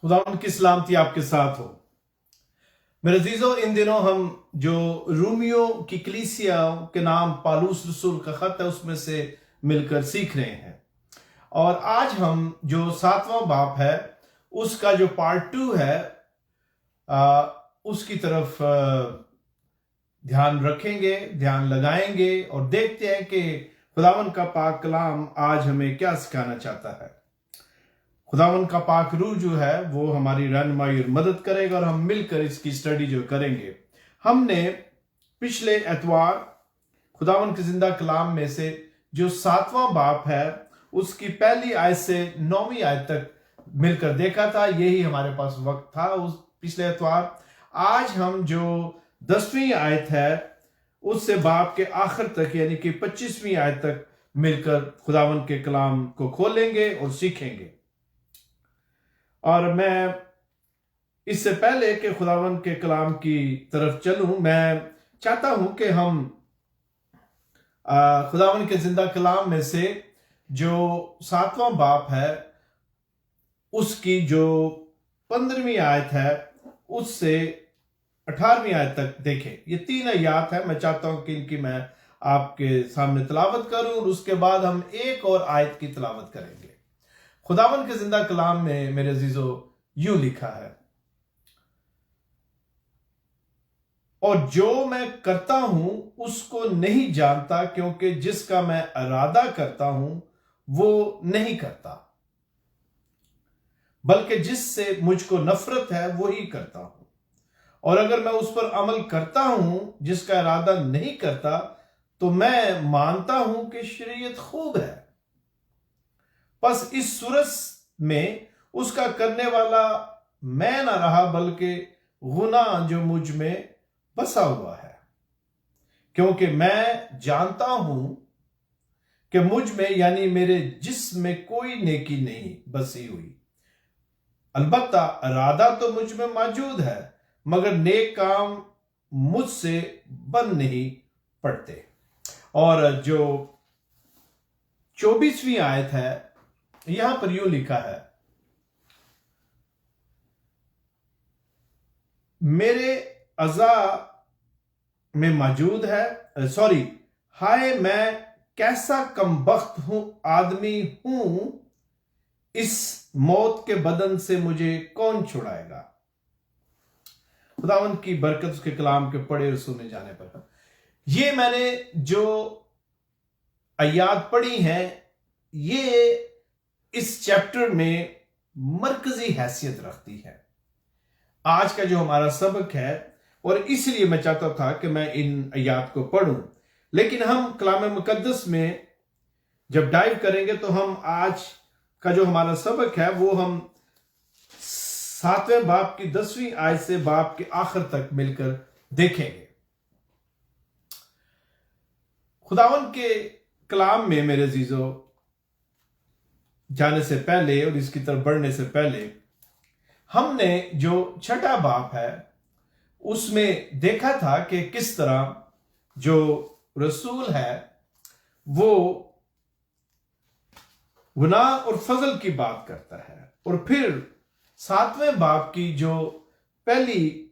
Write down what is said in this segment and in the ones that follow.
खुदावंद की सलामती आपके साथ हो। मेरे अजीजों, इन दिनों हम जो रूमियो की कलीसिया के नाम पालूस रसूल का खत है उसमें से मिलकर सीख रहे हैं, और आज हम जो 7वां बाप है उसका जो पार्ट 2 है उसकी तरफ ध्यान रखेंगे, ध्यान लगाएंगे और देखते हैं कि खुदावंद का पाक कलाम आज हमें क्या सिखाना चाहता है। खुदावंद का पाक रूह जो है वो हमारी रहनुमाई और मदद करेगा और हम मिलकर इसकी स्टडी जो करेंगे। हमने पिछले एतवार खुदावंद के जिंदा कलाम में से जो 7वां बाप है उसकी पहली आयत से 9वीं आयत तक मिलकर देखा था। यही हमारे पास वक्त था उस पिछले एतवार। आज हम जो 10वीं आयत है उससे बाप के आखिर तक यानी कि 25वीं आयत तक मिलकर खुदावंद के कलाम को खोलेंगे और सीखेंगे। और मैं इससे पहले कि खुदावंद के कलाम की तरफ चलूं, मैं चाहता हूं कि हम खुदावंद के जिंदा कलाम में से जो 7वां बाप है उसकी जो 15वीं आयत है उससे 18वीं आयत तक देखें। ये 3 आयत है। मैं चाहता हूं कि इनकी मैं आपके सामने तिलावत करूं और उसके बाद हम एक और आयत की तिलावत करेंगे। खुदावंद के जिंदा कलाम में मेरे अजीजों यूं लिखा है, और जो मैं करता हूं उसको नहीं जानता, क्योंकि जिसका मैं इरादा करता हूं वो नहीं करता, बल्कि जिससे मुझको नफरत है वही करता हूं। और अगर मैं उस पर अमल करता हूं जिसका इरादा नहीं करता, तो मैं मानता हूं कि शरीयत खूब है। बस इस सूरत में उसका करने वाला मैं ना रहा, बल्कि गुनाह जो मुझ में बसा हुआ है, क्योंकि मैं जानता हूं कि मुझ में यानी मेरे जिस्म में कोई नेकी नहीं बसी हुई। अलबत्ता इरादा तो मुझ में मौजूद है, मगर नेक काम मुझसे बन नहीं पड़ते। और जो 24वीं आयत है यहां पर यूं लिखा है, मेरे अज़ा में मौजूद है, हाय मैं कैसा कमबख्त हूं आदमी हूं, इस मौत के बदन से मुझे कौन छुड़ाएगा। खुदावंद की बरकत उसके कलाम के पढ़े और सुने जाने पर। ये मैंने जो आयात पढ़ी हैं ये इस चैप्टर में मरकजी हैसियत रखती है आज का जो हमारा सबक है, और इसलिए मैं चाहता था कि मैं इन आयात को पढ़ूं। लेकिन हम कलाम मुकद्दस में जब डाइव करेंगे तो हम आज का जो हमारा सबक है वो हम 7वें बाप की 10वीं आयत से बाप के आखिर तक मिलकर देखेंगे। खुदावंद के कलाम में मेरे अजीजों जाने से पहले और इसकी तरफ बढ़ने से पहले हमने जो 6ठा बाप है उसमें देखा था कि किस तरह जो रसूल है वो गुनाह और फजल की बात करता है, और फिर 7वें बाप की जो पहली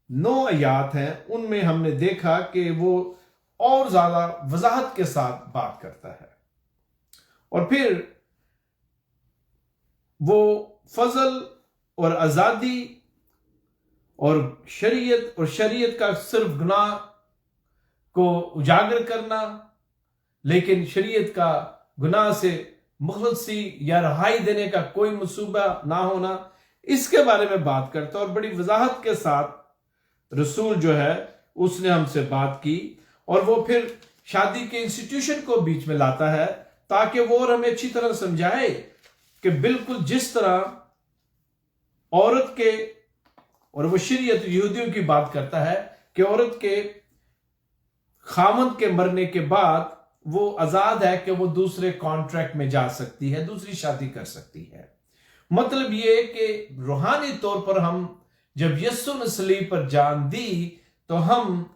9 आयत हैं उनमें हमने देखा कि वो और ज्यादा वजाहत के साथ बात करता है, और फिर वो फजल और आजादी और शरीयत का सिर्फ गुनाह को उजागर करना, लेकिन शरीयत का गुनाह से मुखलसी या रहाई देने का कोई मंसूबा ना होना, इसके बारे में बात करता है। और बड़ी वजाहत के साथ रसूल जो है उसने हमसे बात की, और वो फिर शादी के इंस्टीट्यूशन को बीच में लाता है ताकि वो और हमें अच्छी तरह समझाए कि बिल्कुल जिस तरह औरत के, और वो शरीयत यहूदियों की बात करता है कि औरत के खामद के मरने के बाद वो आजाद है कि वो दूसरे कॉन्ट्रैक्ट में जा सकती है, दूसरी शादी कर सकती है। मतलब ये कि रूहानी तौर पर हम जब यस्सु ने सलीब पर जान दी तो हम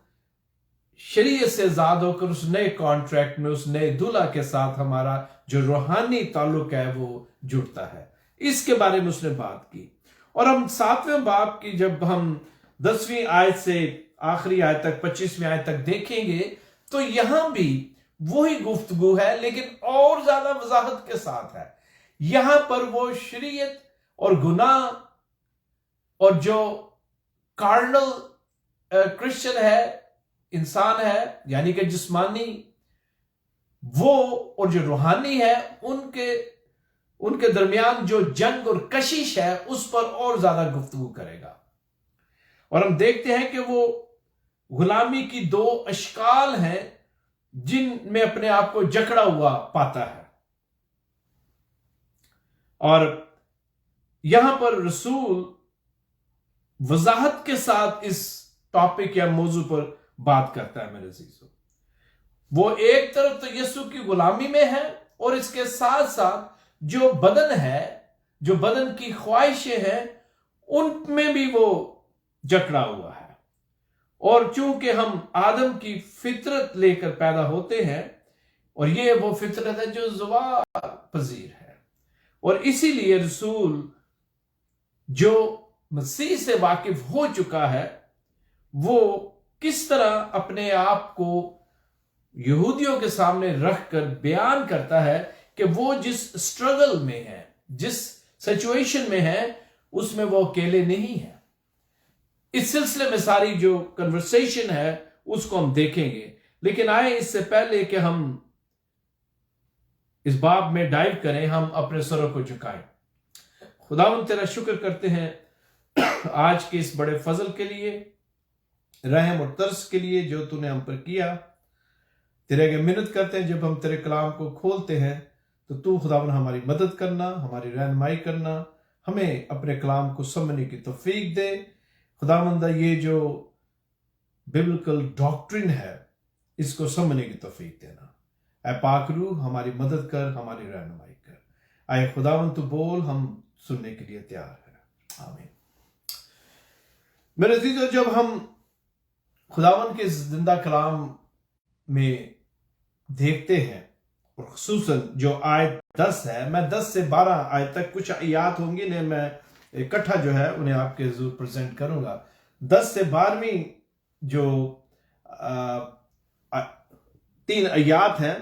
शरीयत से आजाद होकर उस नए कॉन्ट्रैक्ट में उस नए दूल्हा के साथ हमारा जो रूहानी ताल्लुक है वो जुड़ता है। इसके बारे में उसने बात की। और हम 7वें बाब की जब हम 10वीं आयत से आखिरी आयत तक 25वीं आयत तक देखेंगे तो यहां भी वही गुफ्तगू है, लेकिन और ज्यादा वजाहत के साथ है। यहां पर वो शरीयत और गुनाह और जो कार्नल क्रिश्चियन है, इंसान है यानी कि जिस्मानी, वो और जो रूहानी है, उनके दरमियान जो जंग और कशिश है उस पर और ज्यादा गुफ्तगू करेगा। और हम देखते हैं कि वो गुलामी की दो अशकाल हैं जिनमें अपने आप को जकड़ा हुआ पाता है। और यहां पर रसूल वजाहत के साथ इस टॉपिक या मौजू पर बात करता है। मेरे अजीजों, वो एक तरफ तो यीशु की गुलामी में है और इसके साथ साथ जो बदन है, जो बदन की ख्वाहिशें हैं, उनमें भी वो जकड़ा हुआ है। और चूंकि हम आदम की फितरत लेकर पैदा होते हैं और ये वो फितरत है जो ज़वाल पजीर है, और इसीलिए रसूल जो मसीह से वाकिफ हो चुका है वो किस तरह अपने आप को यहूदियों के सामने रखकर बयान करता है कि वो जिस स्ट्रगल में है, जिस सिचुएशन में है, उसमें वो अकेले नहीं है। इस सिलसिले में सारी जो कन्वर्सेशन है उसको हम देखेंगे, लेकिन आए इससे पहले कि हम इस बाब में डाइव करें, हम अपने सरों को झुकाएं। खुदावंद तेरा शुक्र करते हैं आज के इस बड़े फजल के लिए, रहम और तरस के लिए जो तूने हम पर किया। तेरे आगे मिन्नत करते हैं, जब हम तेरे कलाम को खोलते हैं तो तू खुदावंद हमारी मदद करना, हमारी रहनुमाई करना, हमें अपने कलाम को समझने की तौफीक दे। खुदावंद ये जो बिब्लिकल डॉक्ट्रिन है इसको समझने की तौफीक देना। ऐ पाक रूह हमारी मदद कर, हमारी रहनुमाई कर। आए खुदावंद तू बोल, हम सुनने के लिए तैयार है। आमीन। मेरे अजीजों, जब हम खुदावंद के जिंदा कलाम में देखते हैं और खुसूसन जो आयत 10 है, मैं 10 से 12 आयत तक कुछ आयात होंगी ने मैं इकट्ठा जो है उन्हें आपके हुजूर प्रेजेंट करूंगा। 10 से 12वीं जो 3 आयात हैं,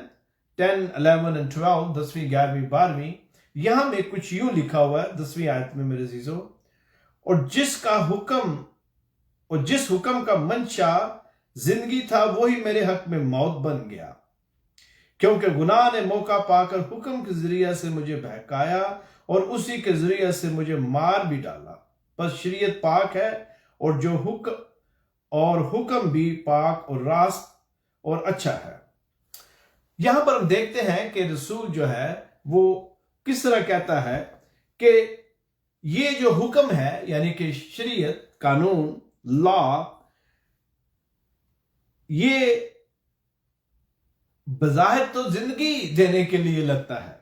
10, 11 और 12, 10वीं, 11वीं, 12वीं, यहां में कुछ यूं लिखा हुआ है 10वीं आयत में मेरे अजीजों, और जिस हुक्म का मंशा जिंदगी था वही मेरे हक में मौत बन गया, क्योंकि गुनाह ने मौका पाकर हुक्म के जरिए से मुझे बहकाया और उसी के जरिए से मुझे मार भी डाला। बस शरीयत पाक है और जो हुक्म भी पाक और रास्त और अच्छा है। यहां पर हम देखते हैं कि रसूल जो है वो किस तरह कहता है कि ये जो हुक्म है यानी कि शरीयत, कानून, लॉ, ये बज़ाहिर तो जिंदगी देने के लिए लगता है,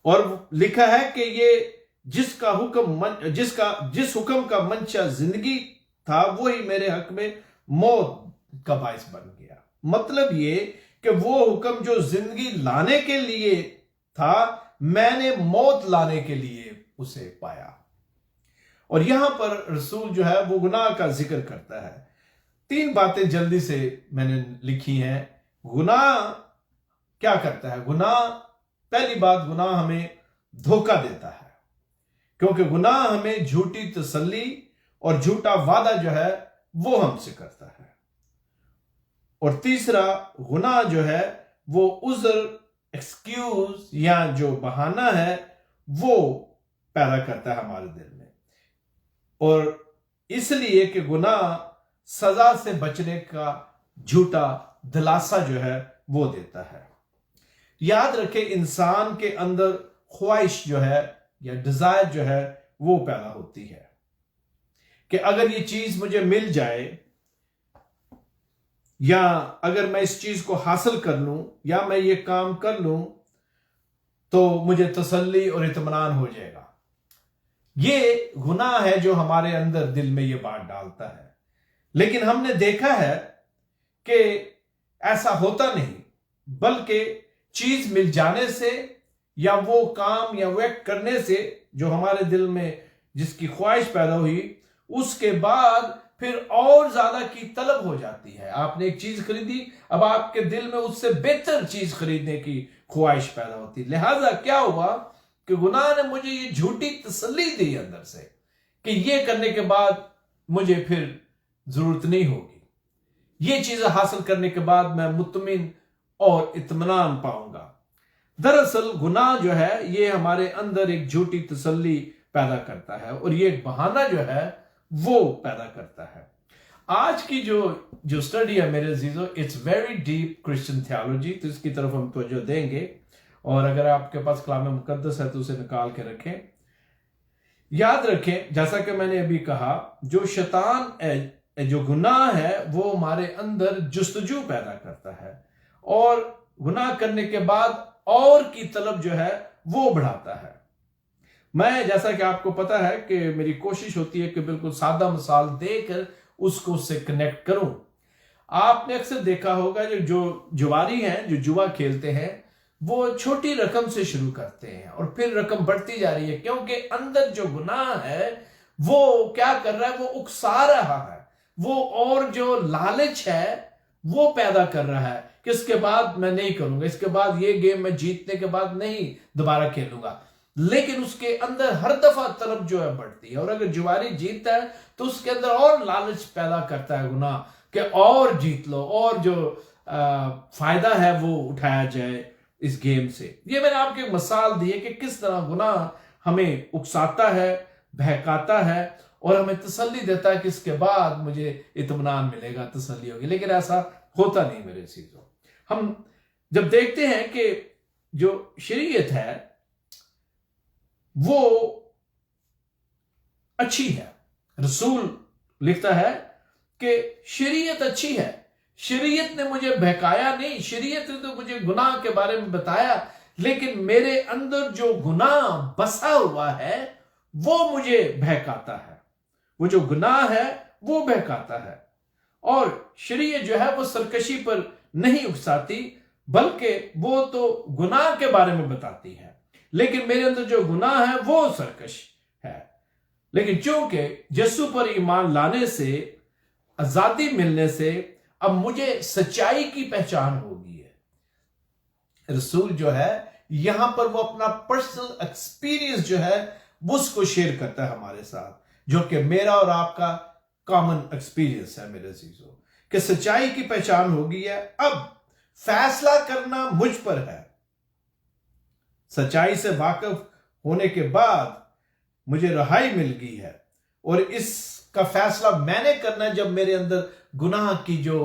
और लिखा है कि ये जिस हुक्म का मंशा जिंदगी था वही मेरे हक में मौत का बायस बन गया। मतलब ये कि वो हुक्म जो जिंदगी लाने के लिए था, मैंने मौत लाने के लिए उसे पाया। और यहां पर रसूल जो है वो गुनाह का जिक्र करता है। 3 बातें जल्दी से मैंने लिखी हैं। गुनाह क्या करता है? पहली बात, गुनाह हमें धोखा देता है, क्योंकि गुनाह हमें झूठी तसल्ली और झूठा वादा जो है वो हमसे करता है। और तीसरा, गुनाह जो है वो उज़र, एक्सक्यूज या जो बहाना है वो पैदा करता है हमारे दिल में, और इसलिए कि गुनाह सजा से बचने का झूठा दिलासा जो है वो देता है। याद रखें, इंसान के अंदर ख्वाहिश जो है या डिजायर जो है वो पैदा होती है कि अगर ये चीज मुझे मिल जाए, या अगर मैं इस चीज को हासिल कर लूं, या मैं ये काम कर लूं तो मुझे तसल्ली और इत्मीनान हो जाएगा। ये गुनाह है जो हमारे अंदर दिल में ये बात डालता है। लेकिन हमने देखा है कि ऐसा होता नहीं, बल्कि चीज मिल जाने से یا وہ کام یا وہ ایکٹ کرنے سے جو ہمارے دل میں جس کی خواہش پیدا ہوئی، اس کے بعد پھر اور زیادہ کی طلب ہو جاتی ہے. آپ نے ایک چیز خریدی، اب آپ کے دل میں اس سے بہتر چیز خریدنے کی خواہش پیدا ہوتی. لہذا کیا ہوا کہ گناہ نے مجھے یہ جھوٹی تسلی دی اندر سے کہ یہ کرنے کے بعد مجھے پھر ضرورت نہیں ہوگی، یہ چیزیں حاصل کرنے کے بعد میں مطمئن اور اطمینان پاؤں گا. دراصل گناہ جو ہے یہ ہمارے اندر ایک جھوٹی تسلی پیدا کرتا ہے، اور یہ ایک بہانہ جو ہے وہ پیدا کرتا ہے. آج کی جو سٹڈی ہے میرے عزیزو، it's very deep Christian theology, تو اس کی طرف ہم توجہ دیں گے. اور اگر آپ کے پاس کلام مقدس ہے تو اسے نکال کے رکھیں. یاد رکھیں، جیسا کہ میں نے ابھی کہا، جو شیطان جو گناہ ہے وہ ہمارے اندر جستجو پیدا کرتا ہے، اور گناہ کرنے کے بعد اور کی طلب جو ہے وہ بڑھاتا ہے. میں جیسا کہ آپ کو پتا ہے کہ میری کوشش ہوتی ہے کہ بالکل سادہ مثال دے کر اس کو اس سے کنیکٹ کروں. آپ نے اکثر دیکھا ہوگا جو جواری ہیں، جو جوا کھیلتے ہیں، وہ چھوٹی رقم سے شروع کرتے ہیں اور پھر رقم بڑھتی جا رہی ہے، کیونکہ اندر جو گناہ ہے وہ کیا کر رہا ہے، وہ اکسا رہا ہے، وہ اور جو لالچ ہے وہ پیدا کر رہا ہے کہ اس کے بعد میں نہیں کروں گا، اس کے بعد یہ گیم میں جیتنے کے بعد نہیں دوبارہ کھیلوں گا. لیکن اس کے اندر ہر دفعہ طلب جو ہے بڑھتی ہے، اور اگر جواری جیتتا ہے تو اس کے اندر اور لالچ پیدا کرتا ہے گناہ کہ اور جیت لو، اور جو فائدہ ہے وہ اٹھایا جائے اس گیم سے. یہ میں نے آپ کو ایک مثال دی ہے کہ کس طرح گناہ ہمیں اکساتا ہے، بہکاتا ہے، اور ہمیں تسلی دیتا ہے کہ اس کے بعد مجھے اطمینان ملے گا، تسلی ہوگی. لیکن ایسا ہوتا نہیں میرے عزیزو. ہم جب دیکھتے ہیں کہ جو شریعت ہے وہ اچھی ہے، رسول لکھتا ہے کہ شریعت اچھی ہے، شریعت نے مجھے بہکایا نہیں، شریعت نے تو مجھے گناہ کے بارے میں بتایا، لیکن میرے اندر جو گناہ بسا ہوا ہے وہ مجھے بہکاتا ہے، وہ جو گناہ ہے وہ بہکاتا ہے. اور شریعت جو ہے وہ سرکشی پر نہیں اکساتی، بلکہ وہ تو گناہ کے بارے میں بتاتی ہے، لیکن میرے اندر جو گناہ ہے وہ سرکش ہے. لیکن چونکہ یسوع پر ایمان لانے سے، آزادی ملنے سے، اب مجھے سچائی کی پہچان ہوگی ہے. رسول جو ہے یہاں پر وہ اپنا پرسنل ایکسپیرینس جو ہے اس کو شیئر کرتا ہے ہمارے ساتھ، جو کہ میرا اور آپ کا کامن ایکسپیرینس ہے میرے عزیزو، کہ سچائی کی پہچان ہوگی ہے. اب فیصلہ کرنا مجھ پر ہے. سچائی سے واقف ہونے کے بعد مجھے رہائی مل گئی ہے، اور اس کا فیصلہ میں نے کرنا ہے جب میرے اندر گناہ کی جو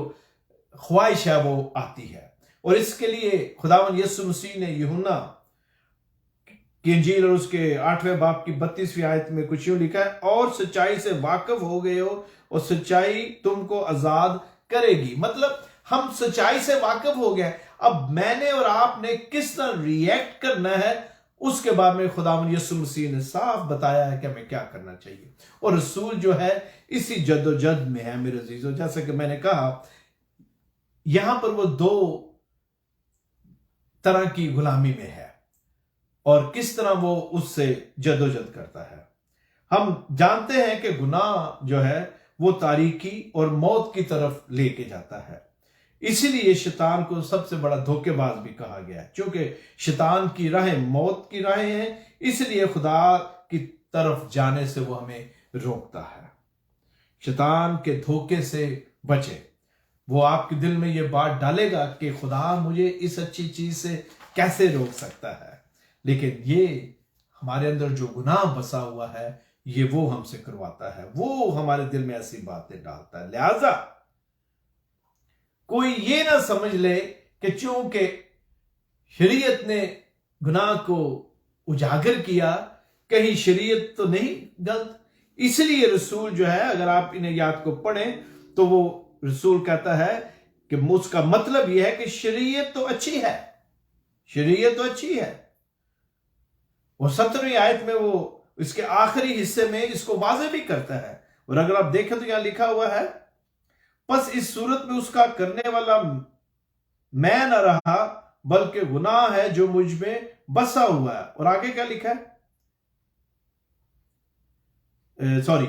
خواہش ہے وہ آتی ہے. اور اس کے لیے خداوند یسوع مسیح نے یوحنا کی انجیل اور اس کے 8ویں باب کی 32ویں آیت میں کچھ یوں لکھا ہے، اور سچائی سے واقف ہو گئے ہو اور سچائی تم کو آزاد کرے گی. مطلب ہم سچائی سے واقف ہو گئے، اب میں نے اور آپ نے کس طرح ریئیکٹ کرنا ہے اس کے بارے میں خداوند یسوع مسیح نے صاف بتایا ہے کہ ہمیں کیا کرنا چاہیے. اور رسول جو ہے اسی جد و جہد میں ہے میرے عزیزو. جیسا کہ میں نے کہا، یہاں پر وہ دو طرح کی غلامی میں ہے، اور کس طرح وہ اس سے جد و جہد کرتا ہے. ہم جانتے ہیں کہ گناہ جو ہے وہ تاریکی اور موت کی طرف لے کے جاتا ہے. اسی لیے شیطان کو سب سے بڑا دھوکے باز بھی کہا گیا ہے، چونکہ شیطان کی راہیں موت کی راہیں ہیں، اس لیے خدا کی طرف جانے سے وہ ہمیں روکتا ہے. شیطان کے دھوکے سے بچے. وہ آپ کے دل میں یہ بات ڈالے گا کہ خدا مجھے اس اچھی چیز سے کیسے روک سکتا ہے، لیکن یہ ہمارے اندر جو گناہ بسا ہوا ہے یہ وہ ہم سے کرواتا ہے، وہ ہمارے دل میں ایسی باتیں ڈالتا ہے. لہذا کوئی یہ نہ سمجھ لے کہ چونکہ شریعت نے گناہ کو اجاگر کیا، کہیں شریعت تو نہیں غلط. اس لیے رسول جو ہے، اگر آپ انہیں یاد کو پڑھیں تو وہ رسول کہتا ہے کہ اس کا مطلب یہ ہے کہ شریعت تو اچھی ہے، شریعت تو اچھی ہے. اور 17ویں آیت میں وہ اس کے آخری حصے میں اس کو واضح بھی کرتا ہے. اور اگر آپ دیکھیں تو یہاں لکھا ہوا ہے، پس اس صورت میں اس کا کرنے والا میں نہ رہا، بلکہ گناہ ہے جو مجھ میں बसा हुआ है। और आगे क्या लिखा है, सॉरी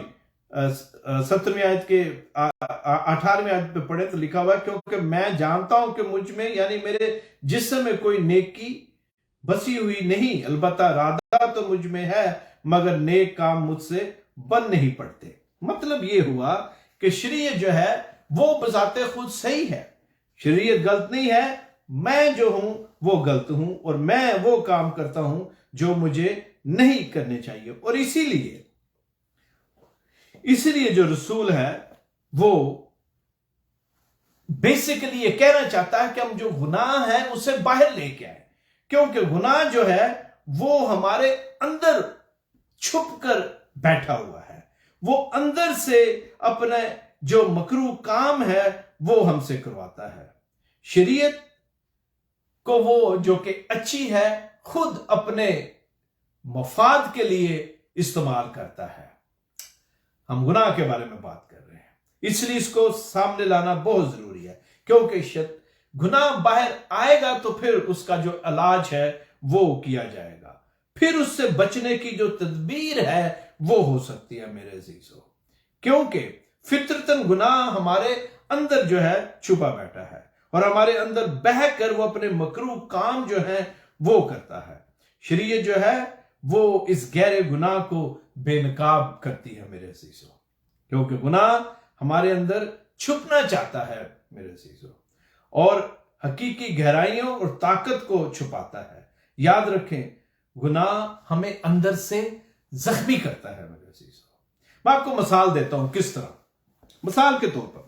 17वीं आयत के 18वीं आयत पे पढ़े तो लिखा हुआ है, क्योंकि मैं जानता हूं कि मुझ में यानी मेरे जिस्म में कोई नेकी बसी हुई नहीं, अलबत्ता इरादा तो मुझ में है मगर नेक काम मुझसे बन नहीं पड़ते। मतलब ये हुआ कि शरीयत जो है वो बजाते खुद सही है, शरीयत गलत नहीं है, मैं जो हूं वो गलत हूं और मैं वो काम करता हूं जो मुझे नहीं करने चाहिए। और इसीलिए जो रसूल है वो बेसिकली ये कहना चाहता है कि हम जो गुनाह है उसे बाहर लेके आए, क्योंकि गुनाह जो है वो हमारे अंदर छुप कर बैठा हुआ है, वो अंदर से अपने जो मकरूह काम है वो हमसे करवाता है। शरीयत को वो जो कि अच्छी है खुद अपने मफाद के लिए इस्तेमाल करता है। हम गुनाह के बारे में बात कर रहे हैं, इसलिए इसको सामने लाना बहुत जरूरी है, क्योंकि गुनाह बाहर आएगा तो फिर उसका जो इलाज है वो किया जाएगा, फिर उससे बचने की जो तदबीर है वो हो सकती है मेरे अजीजों, क्योंकि फितरतन गुनाह हमारे अंदर जो है छुपा बैठा है और हमारे अंदर बह कर वो अपने मकरूह काम जो है वो करता है। शरीयत जो है वो इस गहरे गुनाह को बेनकाब करती है मेरे अजीजों, क्योंकि गुनाह हमारे अंदर छुपना चाहता है मेरे अजीजों और हकीकी गहराइयों और ताकत को छुपाता है। याद रखें, गुनाह हमें अंदर से जख्मी करता है मेरे अजीजों। मैं आपको मिसाल देता हूं किस तरह। मिसाल के तौर पर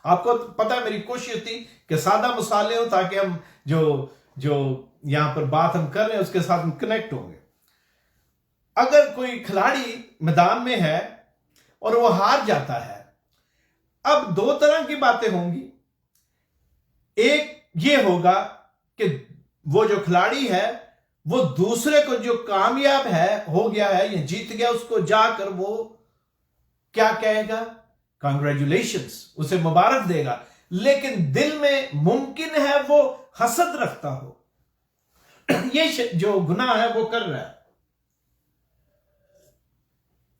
आपको पता है मेरी कोशिश थी कि सादा मिसालें हो ताकि हम जो यहां पर बात हम कर रहे हैं उसके साथ हम कनेक्ट होंगे। अगर कोई खिलाड़ी मैदान में है और वो हार जाता है, अब दो तरह की बातें होंगी। एक ये होगा कि वो जो खिलाड़ी है वो दूसरे को जो कामयाब है हो गया है या जीत गया उसको जाकर वो क्या कहेगा, कांग्रेचुलेशंस, उसे मुबारक देगा, लेकिन दिल में मुमकिन है वो हसद रखता हो। ये जो गुनाह है वो कर रहा है,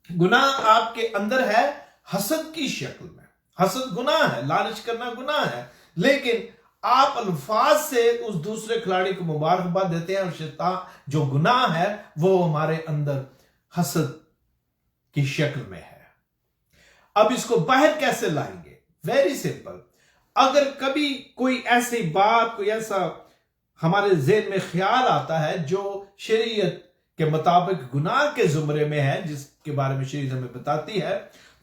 गुनाह आपके अंदर है हसद की शक्ल में। हसद गुनाह है, लालच करना गुनाह है, लेकिन आप अल्फाज से उस दूसरे खिलाड़ी को मुबारकबाद देते हैं और शैतान जो गुनाह है वो हमारे अंदर हसद की शक्ल में है। अब इसको बाहर कैसे लाएंगे? Very simple. अगर कभी कोई ऐसी बात, कोई ऐसा हमारे ज़हन में ख्याल आता है जो शरीयत के मुताबिक गुनाह के जुमरे में है, जिसके बारे में शरीयत हमें बताती है,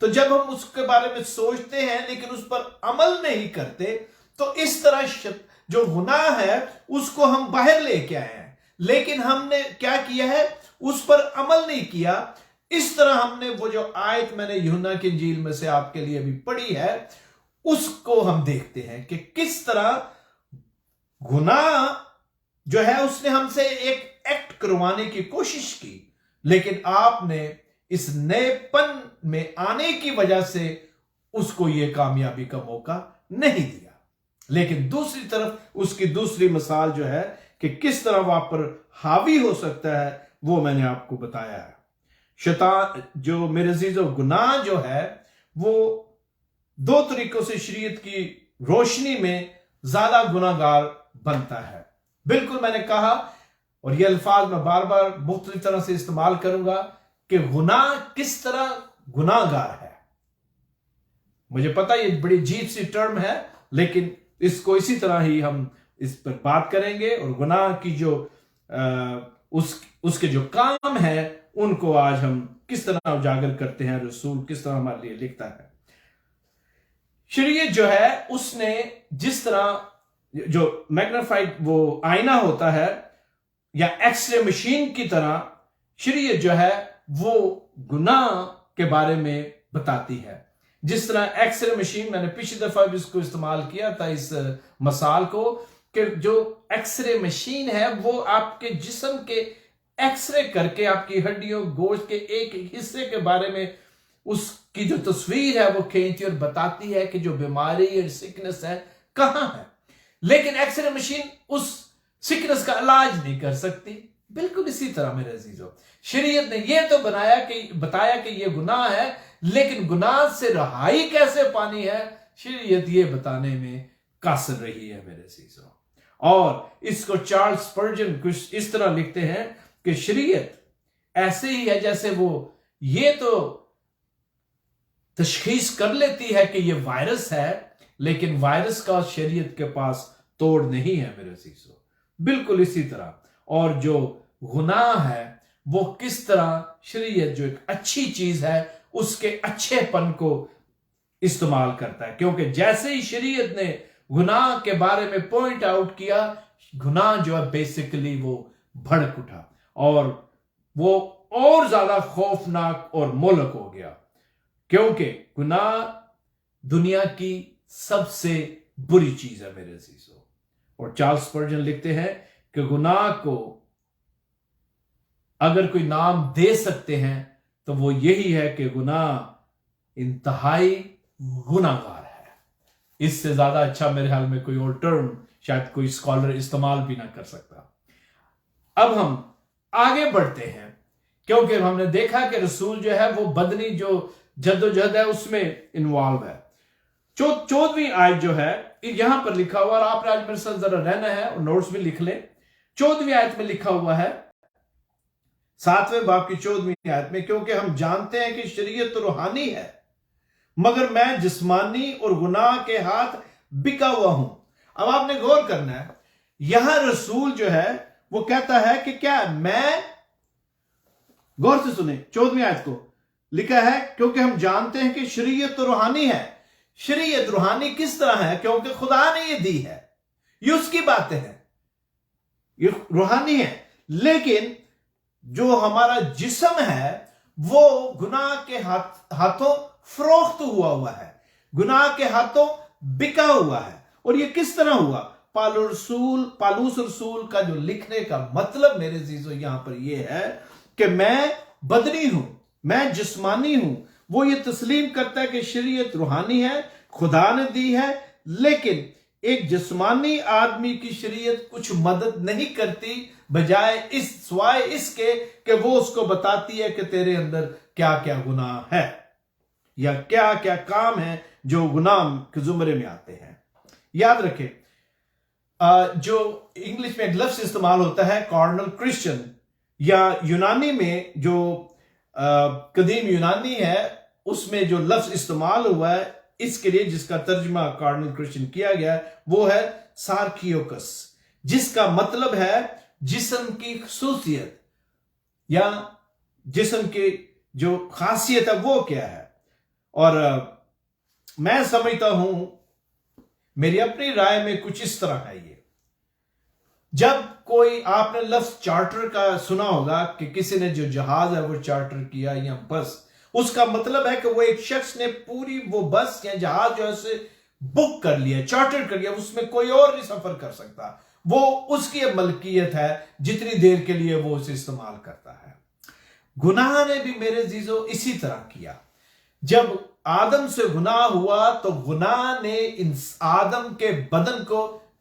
तो जब हम उसके बारे में सोचते हैं लेकिन उस पर अमल नहीं करते, तो इस तरह जो गुनाह है उसको हम बाहर लेके आए हैं, लेकिन हमने क्या किया है, उस पर अमल नहीं किया। इस तरह हमने वो जो आयत मैंने यूहन्ना की इंजील में से आपके लिए अभी पढ़ी है उसको हम देखते हैं कि किस तरह गुनाह जो है उसने हमसे एक एक्ट करवाने की कोशिश की, लेकिन आपने इस नएपन में आने की वजह से उसको ये कामयाबी का मौका नहीं दिया। लेकिन दूसरी तरफ उसकी दूसरी मिसाल जो है कि किस तरह वहां पर हावी हो सकता है वो मैंने आपको बताया है। शैतान जो मेरे अजीजों गुनाह जो है वो दो तरीकों से शरीयत की रोशनी में ज्यादा गुनाहगार बनता है। बिल्कुल मैंने कहा, और ये अल्फाज मैं बार बार मुख्तलिफ तरह से इस्तेमाल करूंगा कि गुनाह किस तरह गुनाहगार है। मुझे पता ये बड़ी अजीब सी टर्म है, लेकिन इसको इसी तरह ही हम इस पर बात करेंगे और गुनाह की जो उसके जो काम है उनको आज हम किस तरह उजागर करते हैं, रसूल किस तरह हमारे लिए लिखता है। शरीयत जो है उसने जिस तरह जो मैग्नीफाइड वो आईना होता है या एक्सरे मशीन की तरह शरीयत जो है वो गुनाह के बारे में बताती है। जिस तरह एक्सरे मशीन, मैंने पिछली दफा भी इसको इस्तेमाल किया था इस मसाल को, कि जो एक्सरे मशीन है वो आपके जिस्म के एक्सरे करके आपकी हड्डियों गोश्त के एक हिस्से के बारे में उसकी जो तस्वीर है वो खींचती और बताती है कि जो बीमारी या सिकनेस है कहां है। लेकिन एक्सरे मशीन उस सिकनेस का इलाज नहीं कर सकती। बिल्कुल इसी तरह मेरे अजीजों, शरीयत ने यह तो बताया कि यह गुनाह है, लेकिन गुनाह से रहाई कैसे पानी है, शरीयत ये बताने में कासिर रही है मेरे अजीजों। और इसको चार्ल्स स्पर्जन कुछ इस तरह लिखते हैं कि शरीयत ऐसे ही है जैसे वो ये तो तशखीस कर लेती है कि ये वायरस है, लेकिन वायरस का शरीयत के पास तोड़ नहीं है मेरे अजीजों। बिल्कुल इसी तरह, और जो गुनाह है वो किस तरह शरीयत जो एक अच्छी चीज है उसके अच्छेपन को इस्तेमाल करता है, क्योंकि जैसे ही शरीयत ने गुनाह के बारे में पॉइंट आउट किया, गुनाह जो है बेसिकली वो भड़क उठा और वो और ज्यादा खौफनाक और मोहलक हो गया, क्योंकि गुनाह दुनिया की सबसे बुरी चीज है मेरे अजीजों। और चार्ल्स स्पर्जन लिखते हैं कि गुनाह को अगर कोई नाम दे सकते हैं तो वो यही है कि गुनाह इंतहाई गुनाहगार है। इससे ज्यादा अच्छा मेरे ख्याल में कोई और टर्म शायद कोई स्कॉलर इस्तेमाल भी ना कर सकता। अब हम आगे बढ़ते हैं, क्योंकि हमने देखा कि रसूल जो है वो बदनी जो जद्दोजहद है उसमें इन्वॉल्व है। 14वीं आयत जो है यहां पर लिखा हुआ, और आपने आज मेरे साथ जरा रहना है और नोट्स भी लिख लें। 14वीं आयत में लिखा हुआ है, 7वें बाब की 14वीं आयत में, क्योंकि हम जानते हैं कि शरीयत तो रूहानी है, मगर मैं जिस्मानी और गुनाह के हाथ बिका हुआ हूं। अब आपने गौर करना है, यहां रसूल जो है वो कहता है कि क्या मैं, गौर से सुने 14वीं आयत को, लिखा है क्योंकि हम जानते हैं कि शरीयत तो रूहानी है। शरीयत रूहानी किस तरह है? क्योंकि खुदा ने ये दी है, ये उसकी बातें हैं, ये रूहानी है। लेकिन जो हमारा जिस्म है वो गुनाह के हाथों फरोख्त हुआ है, गुनाह के हाथों बिका हुआ है। और ये किस तरह हुआ? पालूस रसूल का जो लिखने का मतलब मेरे अजीजों यहां पर यह है कि मैं बदनी हूं, मैं जिस्मानी हूं। वो ये तस्लीम करता है कि शरीयत रूहानी है, खुदा ने दी है, लेकिन एक जिस्मानी आदमी की शरीयत कुछ मदद नहीं करती, बजाय इस सिवाय इसके कि वो उसको बताती है कि तेरे अंदर क्या क्या गुनाह है या क्या क्या काम है जो गुनाह के जुमरे में आते हैं। याद रखें, जो इंग्लिश में एक लफ्ज इस्तेमाल होता है कार्नल क्रिश्चियन, या यूनानी में जो कदीम यूनानी है उसमें जो लफ्ज इस्तेमाल हुआ है इसके लिए, जिसका तर्जमा कार्नल क्रिश्चियन किया गया है, वो है सार्कियोकस, जिसका मतलब है जिस्म की खसूसियत या जिस्म की जो खासियत है वो क्या है। और मैं समझता हूं, मेरी अपनी राय में कुछ इस तरह है ये। जब कोई, आपने लफ्ज चार्टर का सुना होगा कि किसी ने जो जहाज है वो चार्टर किया या बस, उसका मतलब है कि वो एक शख्स ने पूरी वो बस या जहाज जो है उसे बुक कर लिया, चार्टर कर लिया, उसमें कोई और नहीं सफर कर सकता, वो उसकी मलकियत है जितनी देर के लिए वो उसे इस्तेमाल करता है। गुनाह ने भी मेरे अजीजों इसी तरह किया। जब आदम से गुनाह हुआ तो गुनाह ने आदम के बदन को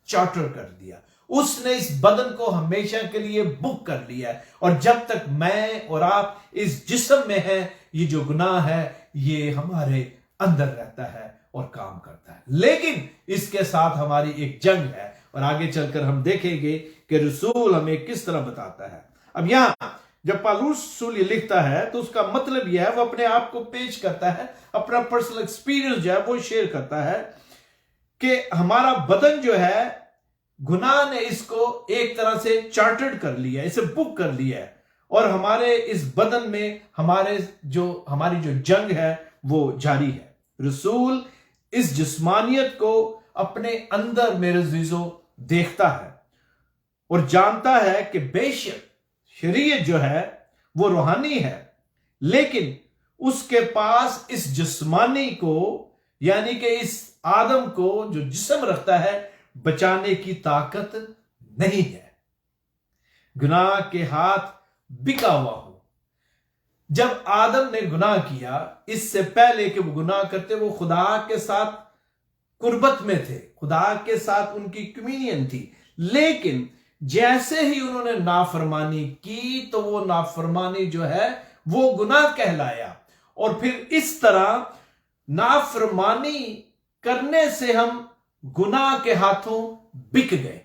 चार्टर कर दिया, उसने इस बदन को हमेशा के लिए बुक कर लिया है। और जब तक मैं और आप इस जिस्म में हैं, ये जो गुनाह है ये हमारे अंदर रहता है और काम करता है। लेकिन इसके साथ हमारी एक जंग है, और आगे चलकर हम देखेंगे कि रसूल हमें किस तरह बताता है। अब यहां जब पालूस रसूल ये लिखता है तो उसका मतलब यह है, वो अपने आप को पेश करता है, अपना पर्सनल एक्सपीरियंस जो है वो शेयर करता है कि हमारा बदन जो है, गुनाह ने इसको एक तरह से चार्टर्ड कर लिया, इसे बुक कर लिया है, और हमारे इस बदन में हमारी जो जंग है वो जारी है। रसूल इस जिस्मानियत को अपने अंदर मेरे अजीजों देखता है और जानता है कि बेशक शरीयत जो है वो रूहानी है, लेकिन उसके पास इस जिस्मानी को, यानी कि इस आदम को जो जिस्म रखता है, बचाने की ताकत नहीं है। गुनाह के हाथ बिका हुआ हो। जब आदम ने गुनाह किया, इससे पहले कि वो गुनाह करते, वो खुदा के साथ कुर्बत में थे, खुदा के साथ उनकी कम्युनियन थी। लेकिन जैसे ही उन्होंने नाफरमानी की तो वो नाफरमानी जो है वो गुनाह कहलाया। और फिर इस तरह नाफरमानी करने से हम गुनाह के हाथों बिक गए।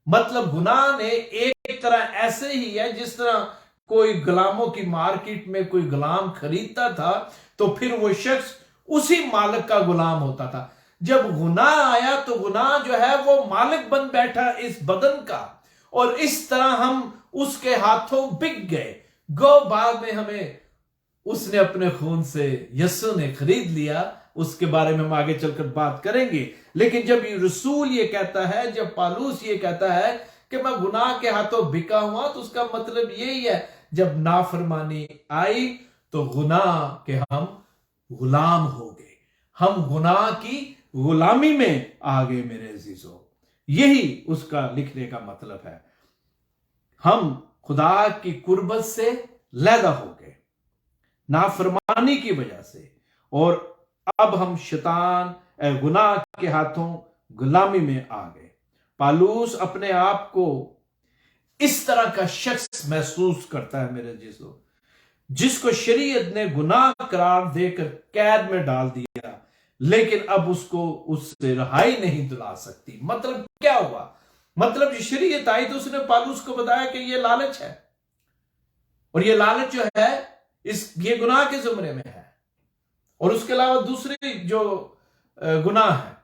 मतलब गुनाह ने एक तरह ऐसे ही है जिस तरह कोई गुलामों की मार्केट में कोई गुलाम खरीदता था तो फिर वो शख्स उसी मालिक का गुलाम होता था। जब गुनाह आया तो गुनाह जो है वो मालिक बन बैठा इस बदन का, और इस तरह हम उसके हाथों बिक गए। गो बाद में हमें उसने अपने खून से, यीशु ने खरीद लिया, उसके बारे में हम आगे चलकर बात करेंगे। लेकिन जब रसूल ये कहता है, जब पालूस ये कहता है कि मैं गुनाह के हाथों बिका हुआ, तो उसका मतलब यही है जब नाफरमानी आई तो गुनाह के हम गुलाम हो गए, हम गुनाह की गुलामी में आ गए मेरे अजीजों। यही उसका लिखने का मतलब है। हम खुदा की कुर्बत से लैदा हो गए नाफरमानी की वजह से, और अब हम शैतान गुनाह के हाथों गुलामी में आ गए। पालूस अपने आप को इस तरह का शख्स महसूस करता है मेरे अजीजों, जिसको शरीयत ने गुनाह करार देकर कैद में डाल दिया, लेकिन अब उसको उससे रिहाई नहीं दिला सकती। मतलब क्या हुआ? मतलब शरीयत आई तो उसने पालूस को बताया कि ये लालच है, और ये लालच जो है ये गुनाह के जुमरे में है, और उसके अलावा दूसरे जो गुनाह है।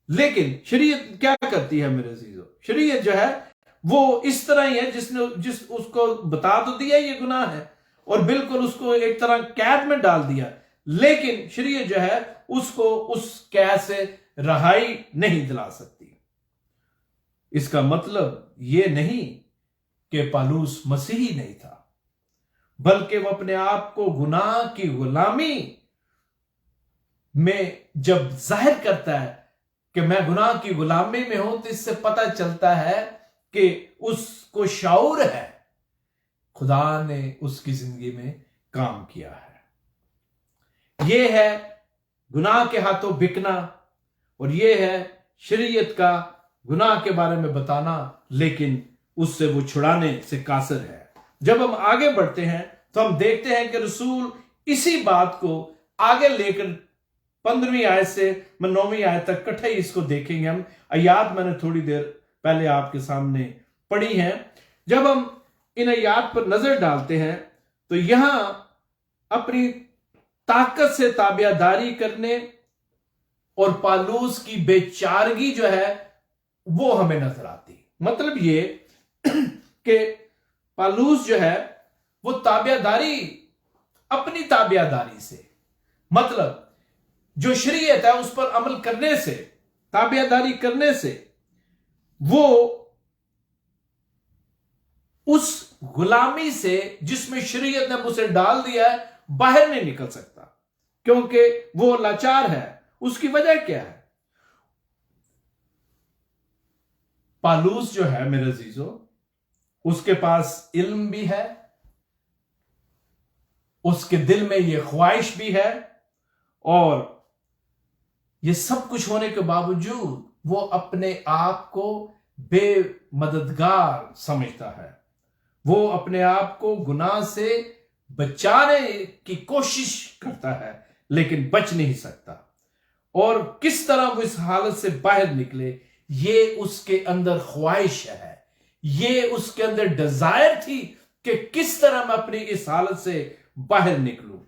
लेकिन शरीयत क्या करती है मेरे अजीजों? शरीयत जो है वो इस तरह ही है जिस उसको बता तो दिया ये गुनाह है, और बिल्कुल उसको एक तरह कैद में डाल दिया, लेकिन शरीयत जो है उसको उस कैद से रिहाई नहीं दिला सकती। इसका मतलब ये नहीं कि पालूस मसीही नहीं था, बल्कि वो अपने आप को गुनाह की गुलामी में जब जाहिर करता है कि मैं गुनाह की गुलामी में हूं, तो इससे पता चलता है कि उसको शऊर है, खुदा ने उसकी जिंदगी में काम किया है। यह है गुनाह के हाथों बिकना, और यह है शरीयत का गुनाह के बारे में बताना, लेकिन उससे वो छुड़ाने से कासिर है। जब हम आगे बढ़ते हैं तो हम देखते हैं कि रसूल इसी बात को आगे लेकर 15वीं आयत से 9वीं आयत तक इकट्ठे ही इसको देखेंगे। हम आयात मैंने थोड़ी देर पहले आपके सामने पढ़ी हैं। जब हम इन आयात पर नजर डालते हैं तो यहां अपनी ताकत से ताबियादारी करने और पालूस की बेचारगी जो है वो हमें नजर आती। मतलब ये कि पालूस जो है वो ताबियादारी, अपनी ताबियादारी से, मतलब जो शरीयत है उस पर अमल करने से, ताबियादारी करने से, वो उस गुलामी से जिसमें शरीयत ने उसे डाल दिया है बाहर नहीं निकल सकता, क्योंकि वो लाचार है। उसकी वजह क्या है? पालूस जो है मेरे अजीजों, उसके पास इल्म भी है, उसके दिल में ये ख्वाहिश भी है, और ये सब कुछ होने के बावजूद वो अपने आप को बेमददगार समझता है। वो अपने आप को गुनाह से बचाने की कोशिश करता है, लेकिन बच नहीं सकता। और किस तरह वो इस हालत से बाहर निकले, ये उसके अंदर ख्वाहिश है, ये उसके अंदर डिजायर थी कि किस तरह मैं अपनी इस हालत से बाहर निकलूं।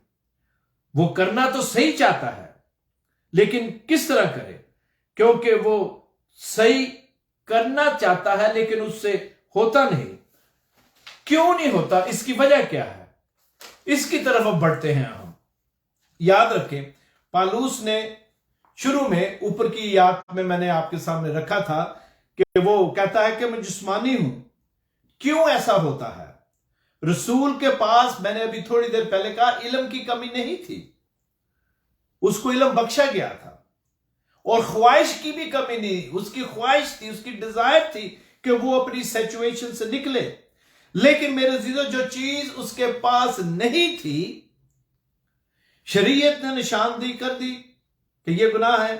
वो करना तो सही चाहता है, लेकिन किस तरह करे? क्योंकि वो सही करना चाहता है, लेकिन उससे होता नहीं। क्यों नहीं होता? इसकी वजह क्या है? इसकी तरफ अब बढ़ते हैं हम। याद रखें, पालूस ने शुरू में ऊपर की याद में मैंने आपके सामने रखा था कि वो कहता है कि मैं जिस्मानी हूं। क्यों ऐसा होता है? रसूल के पास, मैंने अभी थोड़ी देर पहले कहा, इल्म की कमी नहीं थी, उसको इल्म बख्शा गया था, और ख्वाहिश की भी कमी नहीं। उसकी ख्वाहिश थी, उसकी डिजायर थी कि वो अपनी सिचुएशन से निकले। लेकिन मेरे अजीजों, जो चीज उसके पास नहीं थी, शरीयत ने निशानदेही कर दी कि ये गुनाह है,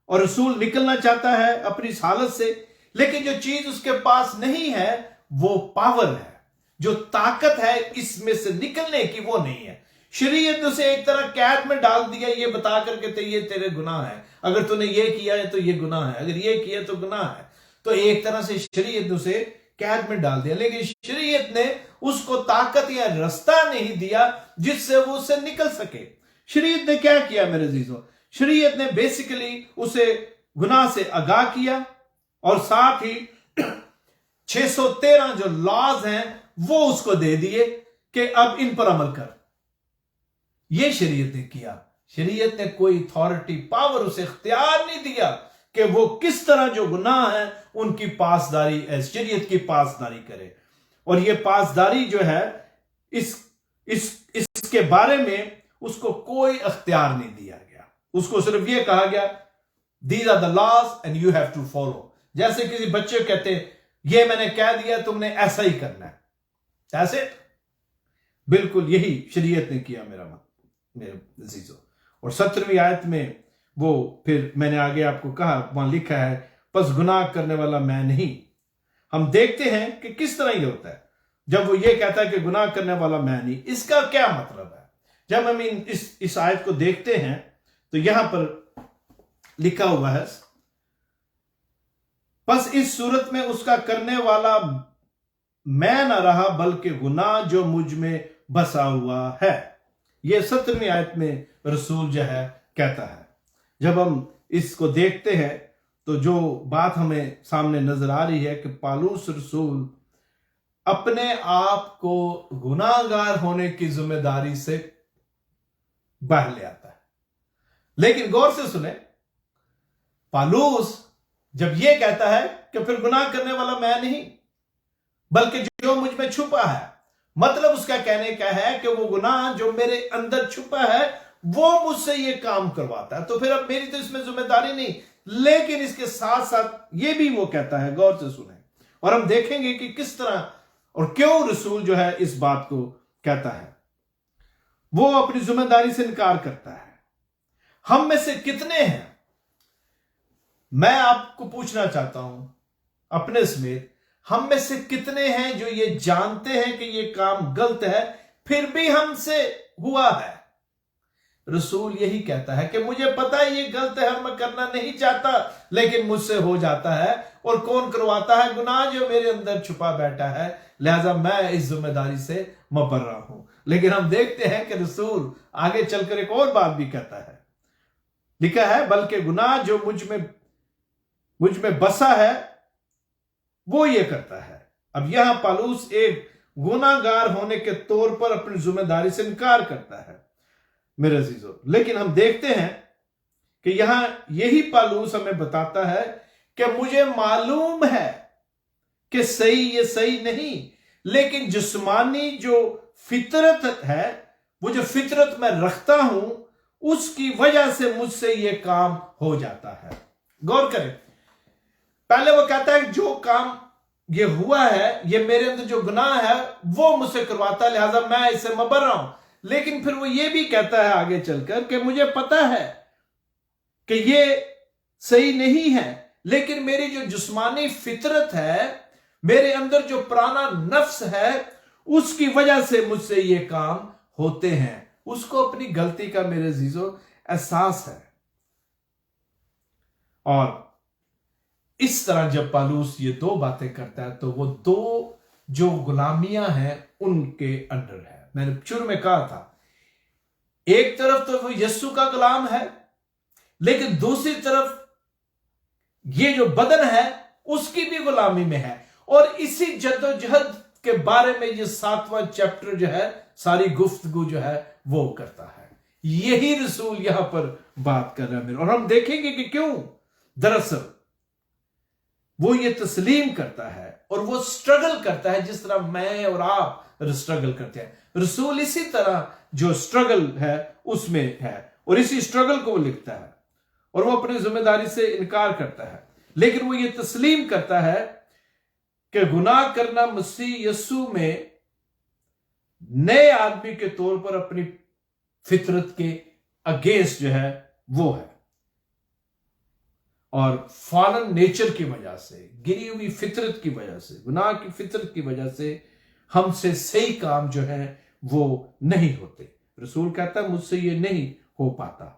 और रसूल निकलना चाहता है अपनी इस हालत से, लेकिन जो चीज उसके पास नहीं है वो पावर है, जो ताकत है इसमें से निकलने की वो नहीं है। शरीयत ने उसे एक तरह कैद में डाल दिया, ये बता करके ये तेरे गुनाह है, अगर तूने ये किया है तो ये गुनाह है, अगर ये किया तो गुनाह है। तो एक तरह से शरीयत ने उसे कैद में डाल दिया, लेकिन शरीयत ने उसको ताकत या रास्ता नहीं दिया जिससे वो उससे निकल सके। शरीयत ने क्या किया मेरे अजीजों? शरीयत ने बेसिकली उसे गुनाह से आगाह किया और साथ ही 613 जो लॉज हैं वो उसको दे दिए कि अब इन पर अमल कर। ये शरीयत ने किया। शरीयत ने कोई अथॉरिटी, पावर, उसे इख्तियार नहीं दिया कि वो किस तरह जो गुनाह है उनकी पासदारी, शरीयत की पासदारी करे। और ये पासदारी जो है इसके बारे में उसको कोई अख्तियार नहीं दिया गया। उसको सिर्फ ये कहा गया these are the laws and you have to follow. जैसे किसी बच्चे को कहते हैं ये मैंने कह दिया तुमने ऐसा ही करना है, ऐसे बिल्कुल यही शरीयत ने किया मेरे अजीजों। और 17वीं आयत में वो फिर मैंने आगे आपको कहा, वहां लिखा है बस गुनाह करने वाला मैं नहीं। हम देखते हैं कि किस तरह ये होता है जब वो ये कहता है कि गुनाह करने वाला मैं नहीं। इसका क्या मतलब है? जब हम इस आयत को देखते हैं तो यहां पर लिखा हुआ है बस इस सूरत में उसका करने वाला मैं ना रहा बल्कि गुनाह जो मुझ में बसा हुआ है। यह 17वीं आयत में रसूल जो है कहता है। जब हम इसको देखते हैं तो जो बात हमें सामने नजर आ रही है कि पौलुस रसूल अपने आप को गुनाहगार होने की जिम्मेदारी से बाहर ले आता है। लेकिन गौर से सुने, पौलुस जब यह कहता है कि फिर गुनाह करने वाला मैं नहीं बल्कि जो मुझ में छुपा है, मतलब उसका कहने का है कि वो गुनाह जो मेरे अंदर छुपा है वो मुझसे ये काम करवाता है। तो फिर अब मेरी तो इसमें जिम्मेदारी नहीं, लेकिन इसके साथ साथ ये भी वो कहता है, गौर से सुने और हम देखेंगे कि किस तरह और क्यों रसूल जो है इस बात को कहता है। वो अपनी जिम्मेदारी से इनकार करता है। हम में से कितने हैं, मैं आपको पूछना चाहता हूं अपने समेत, हम में से कितने हैं जो ये जानते हैं कि ये काम गलत है फिर भी हमसे हुआ है? रसूल यही कहता है कि मुझे पता है ये गलत है, मैं करना नहीं चाहता, लेकिन मुझसे हो जाता है। और कौन करवाता है? गुनाह जो मेरे अंदर छुपा बैठा है, लिहाजा मैं इस जिम्मेदारी से मुबर्रा हूं। लेकिन हम देखते हैं कि रसूल आगे चलकर एक और बात भी कहता है। लिखा है बल्कि गुनाह जो मुझ में बसा है वो ये करता है। अब यहां पौलुस एक गुनाहगार होने के तौर पर अपनी जिम्मेदारी से इनकार करता है मेरे अजीजों। लेकिन हम देखते हैं कि यहां यही पौलुस हमें बताता है कि मुझे मालूम है कि ये सही नहीं, लेकिन जिस्मानी जो फितरत है, वो जो फितरत मैं रखता हूं, उसकी वजह से मुझसे ये काम हो जाता है। गौर करें, पहले वो कहता है जो काम ये हुआ है, ये मेरे अंदर जो गुनाह है वो मुझसे करवाता है, लिहाजा मैं इससे मुबर्रा हूं। लेकिन फिर वो ये भी कहता है आगे चलकर कि मुझे पता है कि ये सही नहीं है, लेकिन मेरी जो जिस्मानी फितरत है, मेरे अंदर जो पुराना नफ्स है, उसकी वजह से मुझसे ये काम होते हैं। उसको अपनी गलती का मेरे अजीजों एहसास है। और इस तरह जब पौलुस ये दो बातें करता है तो वो दो जो गुलामियां हैं उनके अंडर है। मैंने शुरू में कहा था, एक तरफ तो वो यीशु का गुलाम है, लेकिन दूसरी तरफ ये जो बदन है उसकी भी गुलामी में है। और इसी जद्दोजहद के बारे में ये 7वां चैप्टर जो है, सारी गुफ्तगू जो है वो करता है। यही रसूल यहां पर बात कर रहा है। और हम देखेंगे कि क्यों। दरअसल वो ये तस्लीम करता है और वो स्ट्रगल करता है जिस तरह मैं और आप स्ट्रगल करते हैं। रसूल इसी तरह जो स्ट्रगल है उसमें है और इसी स्ट्रगल को वो लिखता है और वो अपनी जिम्मेदारी से इनकार करता है। लेकिन वो ये तस्लीम करता है कि गुनाह करना मसीह यीशु में नए आदमी के तौर पर अपनी फितरत के अगेंस्ट जो है वो है। और फॉलन नेचर की वजह से, गिरी हुई फितरत की वजह से, गुनाह की फितरत की वजह से हमसे सही काम जो है वो नहीं होते। रसूल कहता है मुझसे ये नहीं हो पाता।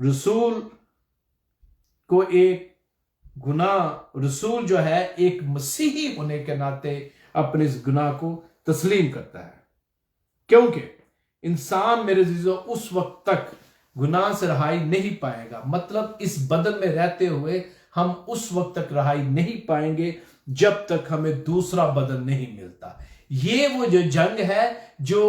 रसूल को एक रसूल जो है एक मसीही होने के नाते अपने इस गुनाह को तस्लीम करता है, क्योंकि इंसान मेरे अजीजों उस वक्त तक गुनाह से रहाई नहीं पाएगा। मतलब इस बदन में रहते हुए हम उस वक्त तक रहाई नहीं पाएंगे जब तक हमें दूसरा बदन नहीं मिलता। ये वो जो जंग है जो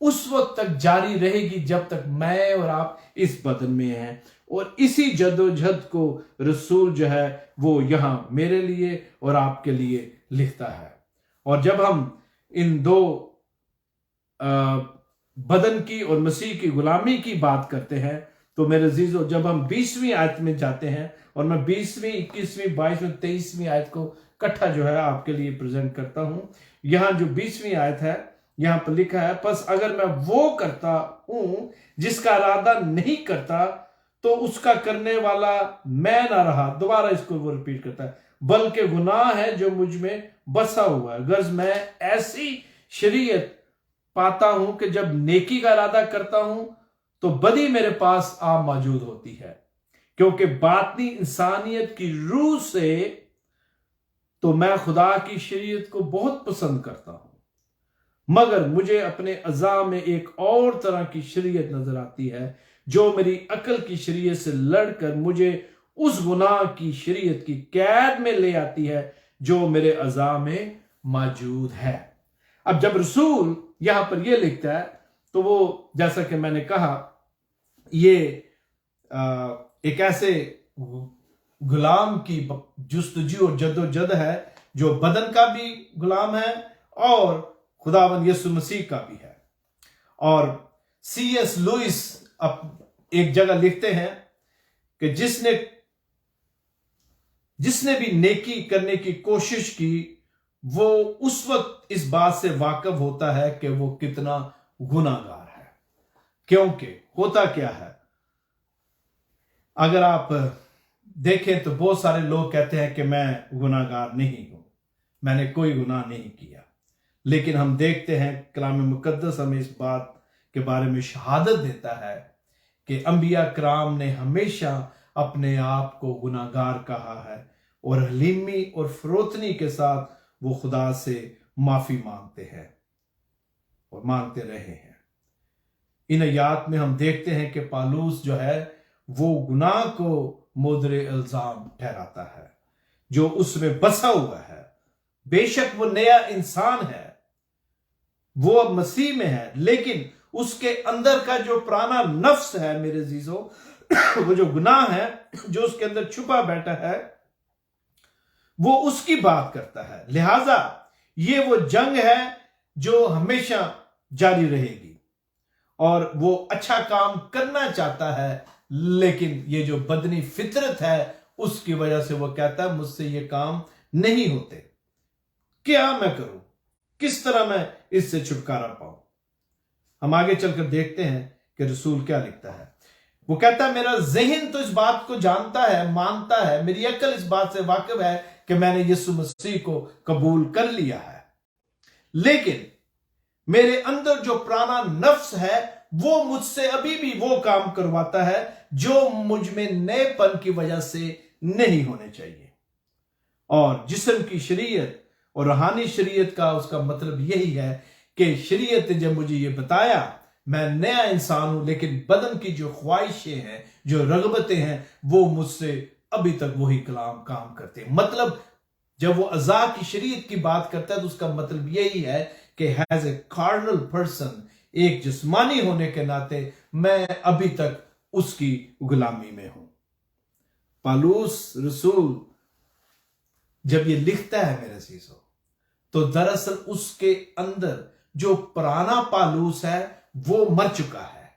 उस वक्त तक जारी रहेगी जब तक मैं और आप इस बदन में हैं। और इसी जदोजहद को रसूल जो है वो यहां मेरे लिए और आपके लिए लिखता है। और जब हम इन दो बदन की और मसीह की गुलामी की बात करते हैं तो मेरे अजीजों, जब हम 20वीं आयत में जाते हैं, और मैं 20वीं, 21वीं, 22वीं, 23वीं आयत को इकट्ठा जो है आपके लिए प्रेजेंट करता हूं। यहां जो 20वीं आयत है, यहां पर लिखा है, बस अगर मैं वो करता हूं जिसका इरादा नहीं करता तो उसका करने वाला मैं ना रहा। दोबारा इसको वो रिपीट करता है, बल्कि गुनाह है जो मुझ में बसा हुआ है। गर्ज मैं ऐसी शरीयत पाता हूं कि जब नेकी का इरादा करता हूं तो बदी मेरे पास आ मौजूद होती है, क्योंकि बातनी इंसानियत की रूह से तो मैं खुदा की शरीयत को बहुत पसंद करता हूं, मगर मुझे अपने अज़ा में एक और तरह की शरीयत नजर आती है जो मेरी अकल की शरीयत से लड़कर मुझे उस गुनाह की शरीयत की कैद में ले आती है जो मेरे अज़ा में मौजूद है। अब जब रसूल यहां पर यह लिखता है तो वो, जैसा कि मैंने कहा, ये एक ऐसे गुलाम की जुस्तजू और जद्दोजहद है जो बदन का भी गुलाम है और खुदावंद यीशु मसीह का भी है। और C.S. लुइस एक जगह लिखते हैं कि जिसने भी नेकी करने की कोशिश की वो उस वक्त इस बात से वाकिफ होता है कि वो कितना गुनाहगार है। क्योंकि होता क्या है, अगर आप देखें तो बहुत सारे लोग कहते हैं कि मैं गुनाहगार नहीं हूं, मैंने कोई गुनाह नहीं किया। लेकिन हम देखते हैं कलाम मुकद्दस हमें इस बात के बारे में शहादत देता है कि अंबिया कराम ने हमेशा अपने आप को गुनाहगार कहा है और हलीमी और फरोतनी के साथ वो खुदा से माफी मांगते हैं और मांगते रहे हैं। इन आयात में हम देखते हैं कि पालूस जो है वो गुनाह को मोदरे इल्जाम ठहराता है जो उसमें बसा हुआ है। बेशक वो नया इंसान है, वो अब मसीह में है, लेकिन उसके अंदर का जो पुराना नफ्स है मेरे अजीजों, वो जो गुनाह है जो उसके अंदर छुपा बैठा है, वो उसकी बात करता है। लिहाजा ये वो जंग है जो हमेशा जारी रहेगी और वो अच्छा काम करना चाहता है, लेकिन ये जो बदनी फितरत है उसकी वजह से वो कहता है मुझसे ये काम नहीं होते। क्या मैं करूं, किस तरह मैं इससे छुटकारा पाऊं? हम आगे चलकर देखते हैं कि रसूल क्या लिखता है। वो कहता है मेरा ज़हन तो इस बात को जानता है, मानता है, मेरी अकल इस बात से वाकिफ है कि मैंने यीशु मसीह को कबूल कर लिया है, लेकिन मेरे अंदर जो पुराना नफ्स है वो मुझसे अभी भी वो काम करवाता है जो मुझ में नएपन की वजह से नहीं होने चाहिए। और जिस्म की शरीयत और रूहानी शरीयत का उसका मतलब यही है कि शरीयत ने जब मुझे ये बताया मैं नया इंसान हूं, लेकिन बदन की जो ख्वाहिशें हैं, जो रगबतें हैं, वो मुझसे अभी तक वही काम करते हैं। मतलब जब वो अज़ा की शरीयत की बात करता है तो उसका मतलब यही है कि एज ए कार्नल पर्सन, एक जिस्मानी होने के नाते मैं अभी तक उसकी गुलामी में हूं। पालूस रसूल जब ये लिखता है मेरे अजीजों, तो दरअसल उसके अंदर जो पुराना पालूस है वो मर चुका है,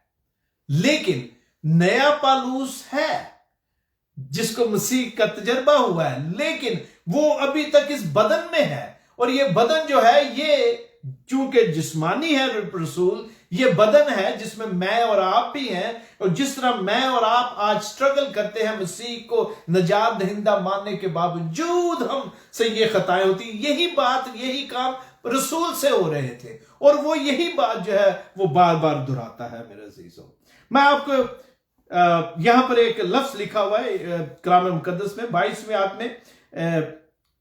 लेकिन नया पालूस है जिसको मसीह का तजर्बा हुआ है, लेकिन वो अभी तक इस बदन में है। और ये बदन जो है ये चूंकि जिस्मानी है रसूल, ये बदन है जिसमें मैं और आप भी हैं, और जिस तरह मैं और आप आज स्ट्रगल करते हैं मसीह को नजात दहिंदा मानने के बावजूद हम से ये खताएं होती, यही बात यही काम रसूल से हो रहे थे, और वो यही बात जो है वो बार बार दोहराता है मेरे अजीजों। मैं आपको यहां पर एक लफ्ज लिखा हुआ है कलाम मुकद्दस में 22वें आयत में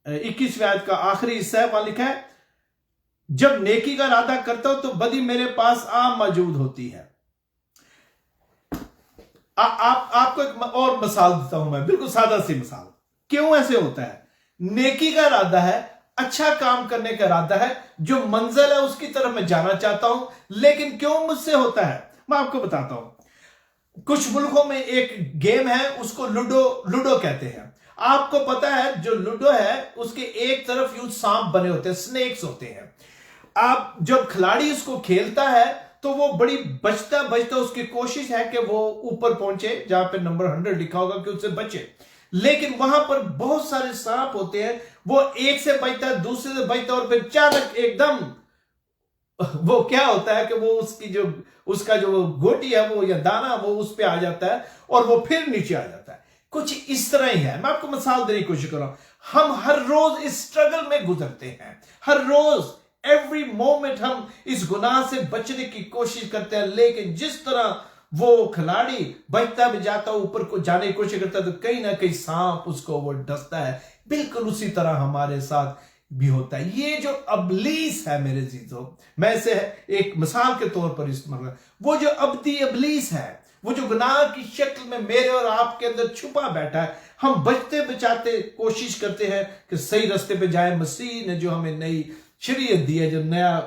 21वें आयत का आखिरी हिस्सा है, वहां लिखा है, जब नेकी का इरादा करता हूं तो बदी मेरे पास मौजूद होती है। आपको एक और मिसाल देता हूं मैं, बिल्कुल सादा सी मिसाल। क्यों ऐसे होता है? नेकी का इरादा है, अच्छा काम करने का इरादा है, जो मंजिल है उसकी तरफ मैं जाना चाहता हूं, लेकिन क्यों मुझसे होता है मैं आपको बताता हूं। कुछ मुल्कों में एक गेम है, उसको लूडो कहते हैं। आपको पता है जो लूडो है उसके एक तरफ यूं सांप बने होते हैं, स्नेक्स होते हैं। आप जब खिलाड़ी उसको खेलता है तो वो बड़ी बचता उसकी कोशिश है कि वो ऊपर पहुंचे जहां पे नंबर 100 लिखा होगा कि उससे बचे, लेकिन वहां पर बहुत सारे सांप होते हैं। वो एक से बचता है, दूसरे से बचता है, और फिर अचानक एकदम वो क्या होता है कि वो उसका जो गोटी है वो या दाना वो उस पे आ जाता है और वो फिर नीचे आ जाता है। कुछ इस तरह ही है। मैं आपको मिसाल देने की कोशिश कर रहा हूं। हम हर रोज इस स्ट्रगल में गुजरते हैं, हर रोज एवरी मोमेंट हम इस गुनाह से बचने की कोशिश करते हैं, लेकिन जिस तरह वो खिलाड़ी बचता भी जाता ऊपर को जाने की कोशिश करता है तो कहीं ना कहीं सांप उसको वो डसता है। बिल्कुल उसी तरह हमारे साथ भी होता है। ये जो अबलीस है मेरे जीजों, मैं इसे एक मिसाल के तौर पर इस्तेमाल, वो जो अबदी अबलीस है, वो जो गुनाह की शक्ल में मेरे और आपके अंदर छुपा बैठा है, हम बचते बचाते कोशिश करते हैं कि सही रास्ते पे जाए। मसीह ने जो हमें नई शरीयत दी है, जो नया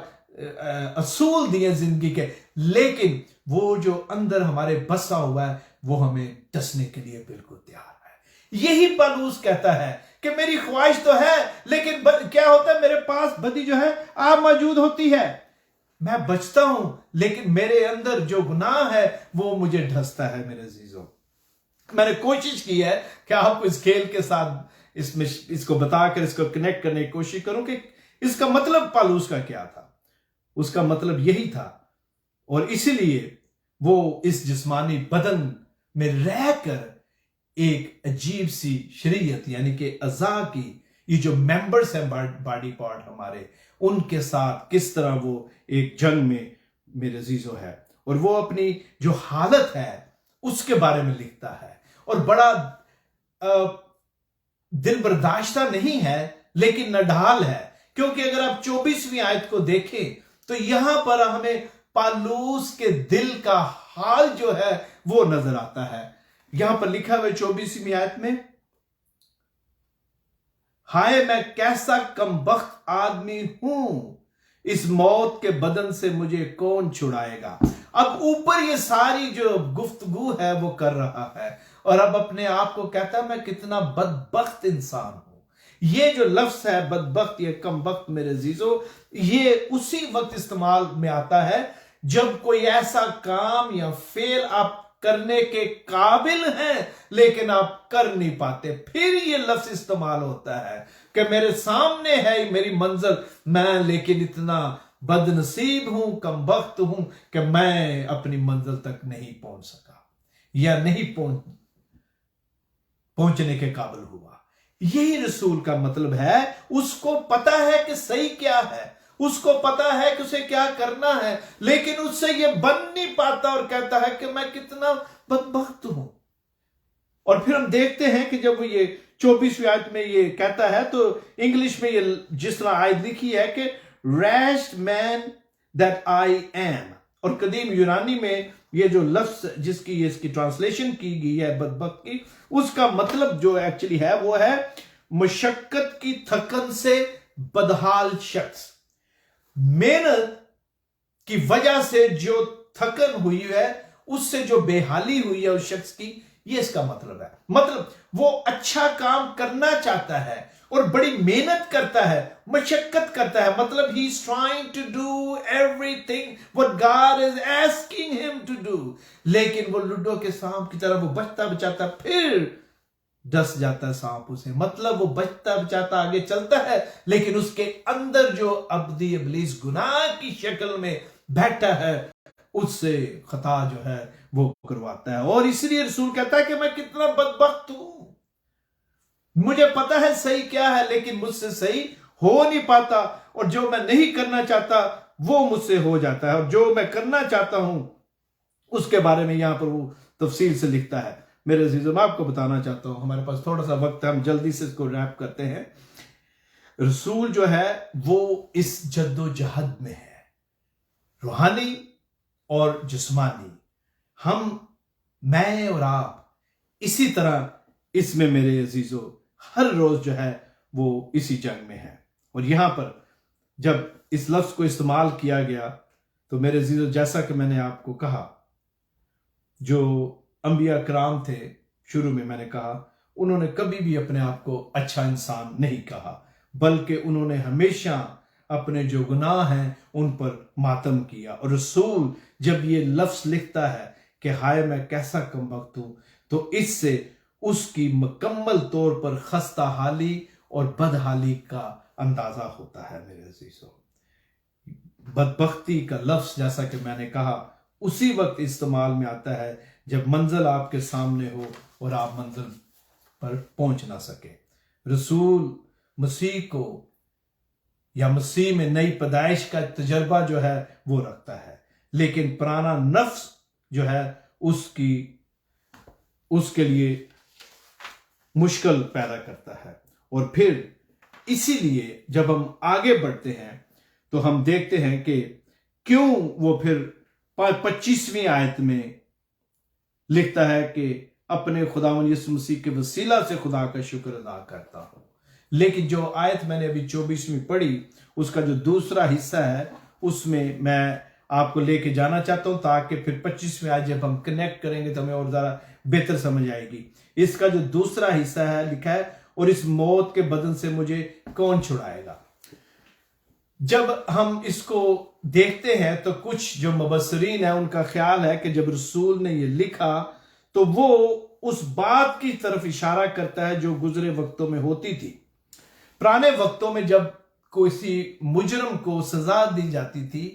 असूल दिए जिंदगी के, लेकिन वो जो अंदर हमारे बसा हुआ है वो हमें डसने के लिए बिल्कुल तैयार है। यही पौलुस कहता है कि मेरी ख्वाहिश तो है, लेकिन क्या होता है, मेरे पास बदी जो है आप मौजूद होती है। मैं बचता हूं, लेकिन मेरे अंदर जो गुनाह है वो मुझे ढसता है। मेरे अजीजों, मैंने कोशिश की है कि आपको इस खेल के साथ इसको बताकर इसको कनेक्ट करने की कोशिश करूं कि इसका मतलब पौलुस का क्या था। उसका मतलब यही था, और इसीलिए वो इस जिस्मानी बदन में रहकर एक अजीब सी शरीयत यानी कि अज़ा की ये जो मेंबर्स हैं बॉडी पार्ट हमारे, उनके साथ किस तरह वो एक जंग में मेरे अजीजों है, और वो अपनी जो हालत है उसके बारे में लिखता है। और बड़ा दिल बर्दाश्ता नहीं है, लेकिन नढाल है, क्योंकि अगर आप 24वीं आयत को देखें तो यहां पर हमें पौलुस के दिल का हाल जो है वो नजर आता है। यहां पर लिखा हुआ 24वीं आयत में, हाय मैं कैसा कमबख्त आदमी हूं, इस मौत के बदन से मुझे कौन छुड़ाएगा। अब ऊपर ये सारी जो गुफ्तगू है वो कर रहा है, और अब अपने आप को कहता है मैं कितना बदबख्त इंसान हूं। ये जो लफ्ज है बदबख्त या कमबख्त मेरे अजीजों, ये उसी वक्त इस्तेमाल में आता है जब कोई ऐसा काम या फेल आप करने के काबिल हैं लेकिन आप कर नहीं पाते, फिर ये लफ्ज इस्तेमाल होता है कि मेरे सामने है मेरी मंजिल, मैं लेकिन इतना बदनसीब हूं, कमबख्त हूं कि मैं अपनी मंजिल तक नहीं पहुंच सका या नहीं पहुंचने के काबिल हुआ। यही रसूल का मतलब है। उसको पता है कि सही क्या है, उसको पता है कि उसे क्या करना है, लेकिन उससे ये बन नहीं पाता और कहता है कि मैं कितना बदबख्त हूं। और फिर हम देखते हैं कि जब ये 24वीं आयत में ये कहता है तो इंग्लिश में ये जिस तरह आयत लिखी है कि रैश्ड मैन दैट आई एम, और कदीम यूनानी में ये जो लफ्ज जिसकी इसकी ट्रांसलेशन की गई है बदबख्त की, उसका मतलब जो एक्चुअली है वो है मुशक्कत की थकन से बदहाल शख्स। मेहनत की वजह से जो थकन हुई है, उससे जो बेहाली हुई है उस शख्स की, ये इसका मतलब है। मतलब वो अच्छा काम करना चाहता है और बड़ी मेहनत करता है, मशक्कत करता है, मतलब he is trying to do everything what God is asking him to do, लेकिन वो लूडो के सांप की तरह वो बचता बचाता फिर डस जाता है सांप उसे, मतलब वो बचता बचाता आगे चलता है, लेकिन उसके अंदर जो अब्दी इब्लीस गुनाह की शक्ल में बैठा है उससे खता जो है वो करवाता है। और इसलिए रसूल कहता है कि मैं कितना बदबख्त हूं, मुझे पता है सही क्या है, लेकिन मुझसे सही हो नहीं पाता, और जो मैं नहीं करना चाहता वो मुझसे हो जाता है, और जो मैं करना चाहता हूं उसके बारे में यहां पर वो तफसील से लिखता है। मेरे अजीजों, मैं आपको बताना चाहता हूं, हमारे पास थोड़ा सा वक्त है, हम जल्दी से इसको रैप करते हैं। रसूल जो है वो इस जद्दोजहद में है, रूहानी और जिस्मानी। मैं और आप इसी तरह इसमें मेरे अजीजों हर रोज जो है वो इसी जंग में है। और यहां पर जब इस लफ्ज को इस्तेमाल किया गया तो मेरे अजीजों, जैसा कि मैंने आपको कहा, जो अंबिया कराम थे, शुरू में मैंने कहा, उन्होंने कभी भी अपने आप को अच्छा इंसान नहीं कहा, बल्कि उन्होंने हमेशा अपने जो गुनाह हैं उन पर मातम किया। और रसूल जब ये लफ्ज लिखता है कि हाय मैं कैसा कमबख्त हूं, तो इससे उसकी मुकम्मल तौर पर खस्ता हाली और बदहाली का अंदाजा होता है। मेरे अजीजों, बदबख्ती का लफ्ज जैसा कि मैंने कहा उसी वक्त इस्तेमाल में आता है जब मंजिल आपके सामने हो और आप मंजिल पर पहुंच ना सके। रसूल मसीह को या मसीह में नई पैदाइश का तजर्बा जो है वो रखता है, लेकिन पुराना नफ्स जो है उसके लिए मुश्किल पैदा करता है। और फिर इसीलिए जब हम आगे बढ़ते हैं तो हम देखते हैं कि क्यों वो फिर 25वीं आयत में लिखता है कि अपने खुदावंद यीशु मसीह के वसीला से खुदा का शुक्र अदा करता हूं। लेकिन जो आयत मैंने अभी 24वीं पढ़ी, उसका जो दूसरा हिस्सा है उसमें मैं आपको लेके जाना चाहता हूं, ताकि फिर 25वीं आयत जब हम कनेक्ट करेंगे तो हमें और ज्यादा बेहतर समझ आएगी। इसका जो दूसरा हिस्सा है, लिखा है, और इस मौत के बदन से मुझे कौन छुड़ाएगा। जब हम इसको देखते हैं तो कुछ जो मुबस्सिरीन है उनका ख्याल है कि जब रसूल ने ये लिखा तो वो उस बात की तरफ इशारा करता है जो गुजरे वक्तों में होती थी। पुराने वक्तों में जब किसी मुजरम को सजा दी जाती थी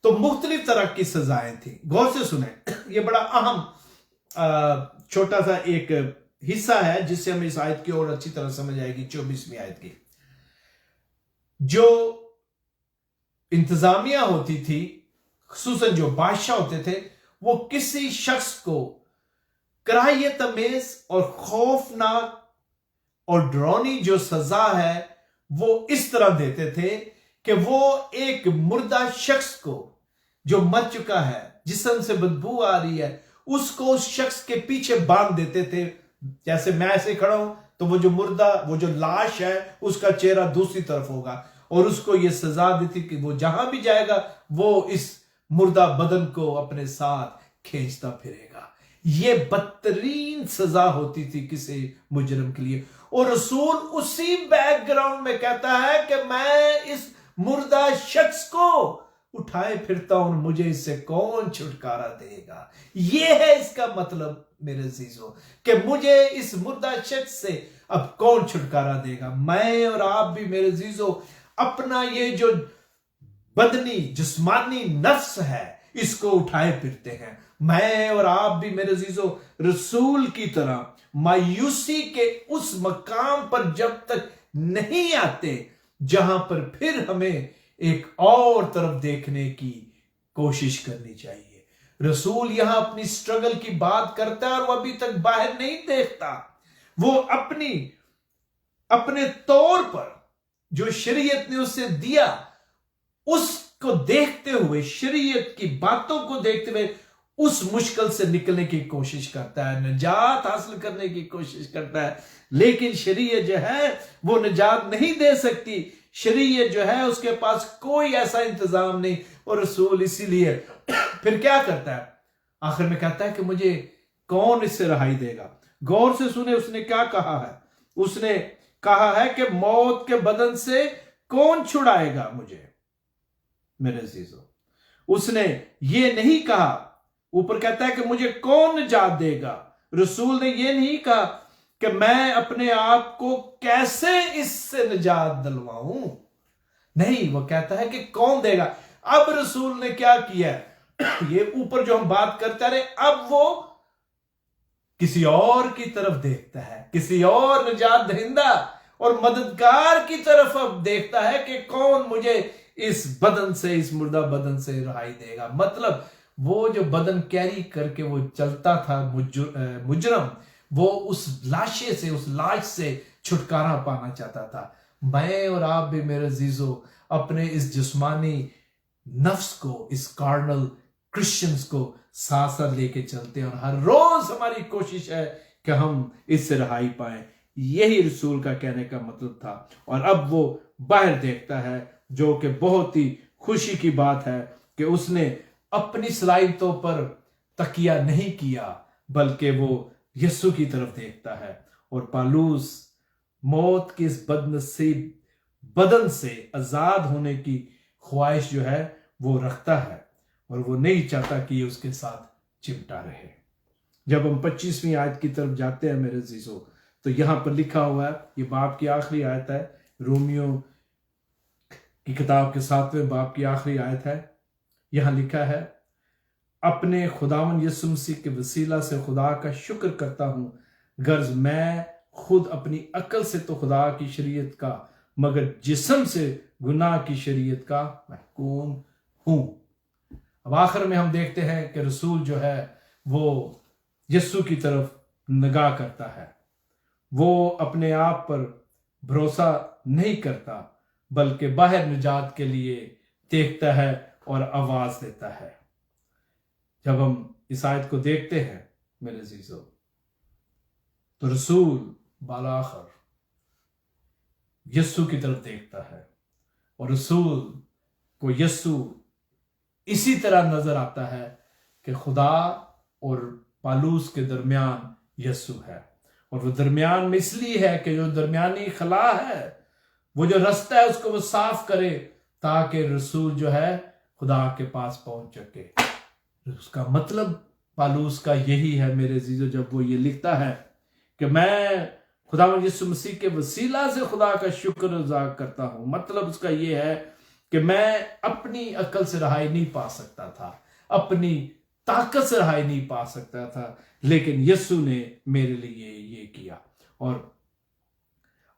तो मुख्तलिफ तरह की सजाएं थी। गौर से सुने, ये बड़ा अहम छोटा सा एक हिस्सा है जिससे हमें इस आयत की और अच्छी तरह समझ आएगी। 24वीं आयत की जो इंतजामिया होती थी, खुसूसन जो बादशाह होते थे, वो किसी शख्स को कराहियत अमेज और खौफनाक और डरावनी जो सजा है वो इस तरह देते थे कि वो एक मुर्दा शख्स को जो मर चुका है, जिस्म से बदबू आ रही है, उसको उस शख्स के पीछे बांध देते थे। जैसे मैं ऐसे खड़ा हूं तो वो जो मुर्दा, वो जो लाश है, उसका चेहरा दूसरी तरफ होगा, और उसको ये सजा दी थी कि वो जहां भी जाएगा वो इस मुर्दा बदन को अपने साथ खींचता फिरेगा। ये बदतरीन सजा होती थी किसी मुजरम के लिए। और रसूल उसी बैकग्राउंड में कहता है कि मैं इस मुर्दा शख्स को उठाए फिरता हूं, मुझे इससे कौन छुटकारा देगा। यह है इसका मतलब मेरे अजीजों, कि मुझे इस मुर्दा शख्स से अब कौन छुटकारा देगा। मैं और आप भी मेरे अजीजों अपना ये जो बदनी जिस्मानी नफ्स है इसको उठाए फिरते हैं। मैं और आप भी मेरे अजीजों रसूल की तरह मायूसी के उस मकाम पर जब तक नहीं आते जहां पर फिर हमें एक और तरफ देखने की कोशिश करनी चाहिए। रसूल यहां अपनी स्ट्रगल की बात करता है और वो अभी तक बाहर नहीं देखता। वो अपने तौर पर जो शरीयत ने उसे दिया उसको देखते हुए, शरीयत की बातों को देखते हुए उस मुश्किल से निकलने की कोशिश करता है, निजात हासिल करने की कोशिश करता है। लेकिन शरीयत जो है वो निजात नहीं दे सकती। शरीयत जो है उसके पास कोई ऐसा इंतजाम नहीं। और रसूल इसीलिए फिर क्या करता है, आखिर में कहता है कि मुझे कौन इससे रहाई देगा। गौर से सुने उसने क्या कहा है। उसने कहा है कि मौत के बदन से कौन छुड़ाएगा मुझे। मेरे अजीजों, उसने ये नहीं कहा, ऊपर कहता है कि मुझे कौन निजात देगा। रसूल ने ये नहीं कहा कि मैं अपने आप को कैसे इससे निजात दिलवाऊं। नहीं, वो कहता है कि कौन देगा। अब रसूल ने क्या किया, ये ऊपर जो हम बात करते रहे, अब वो किसी और की तरफ देखता है, किसी और निजात दहिंदा और मददगार की तरफ अब देखता है कि कौन मुझे इस बदन से, इस मुर्दा बदन से रिहाई देगा। मतलब वो जो बदन कैरी करके वो चलता था मुजरम, वो उस लाशे से, उस लाश से छुटकारा पाना चाहता था। मैं और आप भी मेरे अजीजों अपने इस जिस्मानी नफ्स को, इस कार्नल क्रिश्चियंस को साथ साथ लेके चलते हैं और हर रोज हमारी कोशिश है कि हम इससे रिहाई पाए। यही रसूल का कहने का मतलब था। और अब वो बाहर देखता है, जो कि बहुत ही खुशी की बात है कि उसने अपनी सलाहियतों पर तकिया नहीं किया, बल्कि वो यीशु की तरफ देखता है। और पालूस मौत के इस बदनसीब बदन से आजाद होने की ख्वाहिश जो है वो रखता है, और वो नहीं चाहता कि ये उसके साथ चिमटा रहे। जब हम 25वीं आयत की तरफ जाते हैं मेरे अजीजों, तो यहां पर लिखा हुआ है, ये बाब की आखिरी आयत है, रोमियो की किताब के 7वें बाब की आखिरी आयत है। यहां लिखा है, अपने खुदावन यीशु मसीह के वसीला से खुदा का शुक्र करता हूं, गर्ज मैं खुद अपनी अकल से तो खुदा की शरीयत का, मगर जिस्म से गुनाह की शरीयत का महकूम हूं। अब आखिर में हम देखते हैं कि रसूल जो है वो यीशु की तरफ निगाह करता है। वो अपने आप पर भरोसा नहीं करता, बल्कि बाहर निजात के लिए देखता है और आवाज देता है। जब हम इस आयत को देखते हैं मेरे अजीजों, तो रसूल बालाखर यीशु की तरफ देखता है, और रसूल को यीशु इसी तरह नजर आता है कि खुदा और पालूस के दरमियान यीशु है। और वो दरमियान में इसलिए है कि जो दरमियानी खला है, वो जो रास्ता है उसको वो साफ करे, ताकि रसूल जो है खुदा के पास पहुंच सके। उसका मतलब पालूस का यही है मेरे अजीजों, जब वो ये लिखता है कि मैं खुदा यीशु मसीह के वसीला से खुदा का शुक्र अदा करता हूं, मतलब उसका ये है कि मैं अपनी अकल से रहाई नहीं पा सकता था, अपनी ताकत से रहाई नहीं पा सकता था, लेकिन यीशु ने मेरे लिए ये किया। और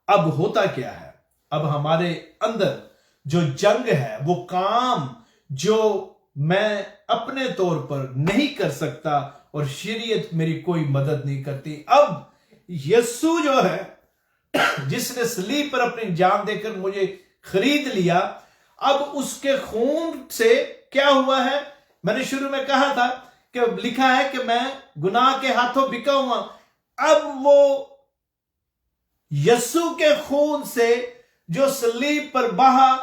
अब होता क्या है, अब हमारे अंदर जो जंग है, वो काम जो मैं अपने तौर पर नहीं कर सकता और शरीयत मेरी कोई मदद नहीं करती, अब यीशु जो है जिसने सलीब पर अपनी जान देकर मुझे खरीद लिया, अब उसके खून से क्या हुआ है, मैंने शुरू में कहा था कि लिखा है कि मैं गुनाह के हाथों बिका हुआ। अब वो यीशु के खून से जो सलीब पर बहा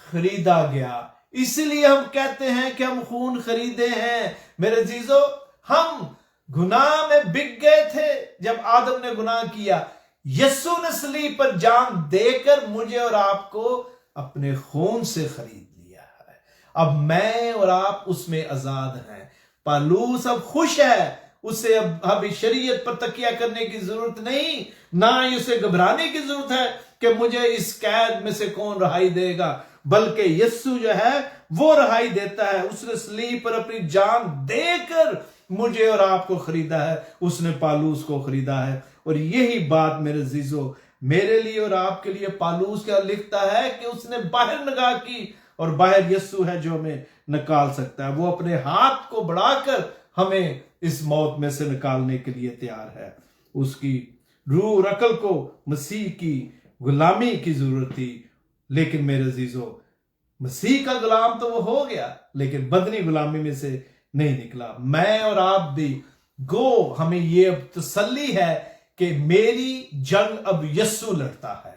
खरीदा गया, इसलिए हम कहते हैं कि हम खून खरीदे हैं। मेरे अजीजों, हम गुनाह में बिक गए थे जब आदम ने गुनाह किया। यीशु ने सलीब पर जान देकर मुझे और आपको अपने खून से खरीद लिया है। अब मैं और आप उसमें आजाद हैं। पालूस अब खुश है, उसे अब अभी शरीयत पर तकिया करने की जरूरत नहीं, ना ही उसे घबराने की जरूरत है कि मुझे इस कैद में से कौन रिहाई देगा, बल्कि यीशु जो है वो रिहाई देता है। उसने सलीब पर अपनी जान देकर मुझे और आपको खरीदा है, उसने पालूस को खरीदा है। और यही बात मेरे अजीजों, मेरे लिए और आपके लिए पालूस क्या लिखता है कि उसने बाहर निगाह की, और बाहर यीशु है जो हमें निकाल सकता है। वो अपने हाथ को बढ़ाकर हमें इस मौत में से निकालने के लिए तैयार है। उसकी रूह और अकल को मसीह की गुलामी की जरूरत थी, लेकिन मेरे अजीजों, मसीह का गुलाम तो वो हो गया, लेकिन बदनी गुलामी में से नहीं निकला। मैं और आप भी हमें ये अब तसल्ली है कि मेरी जंग अब यीशु लड़ता है।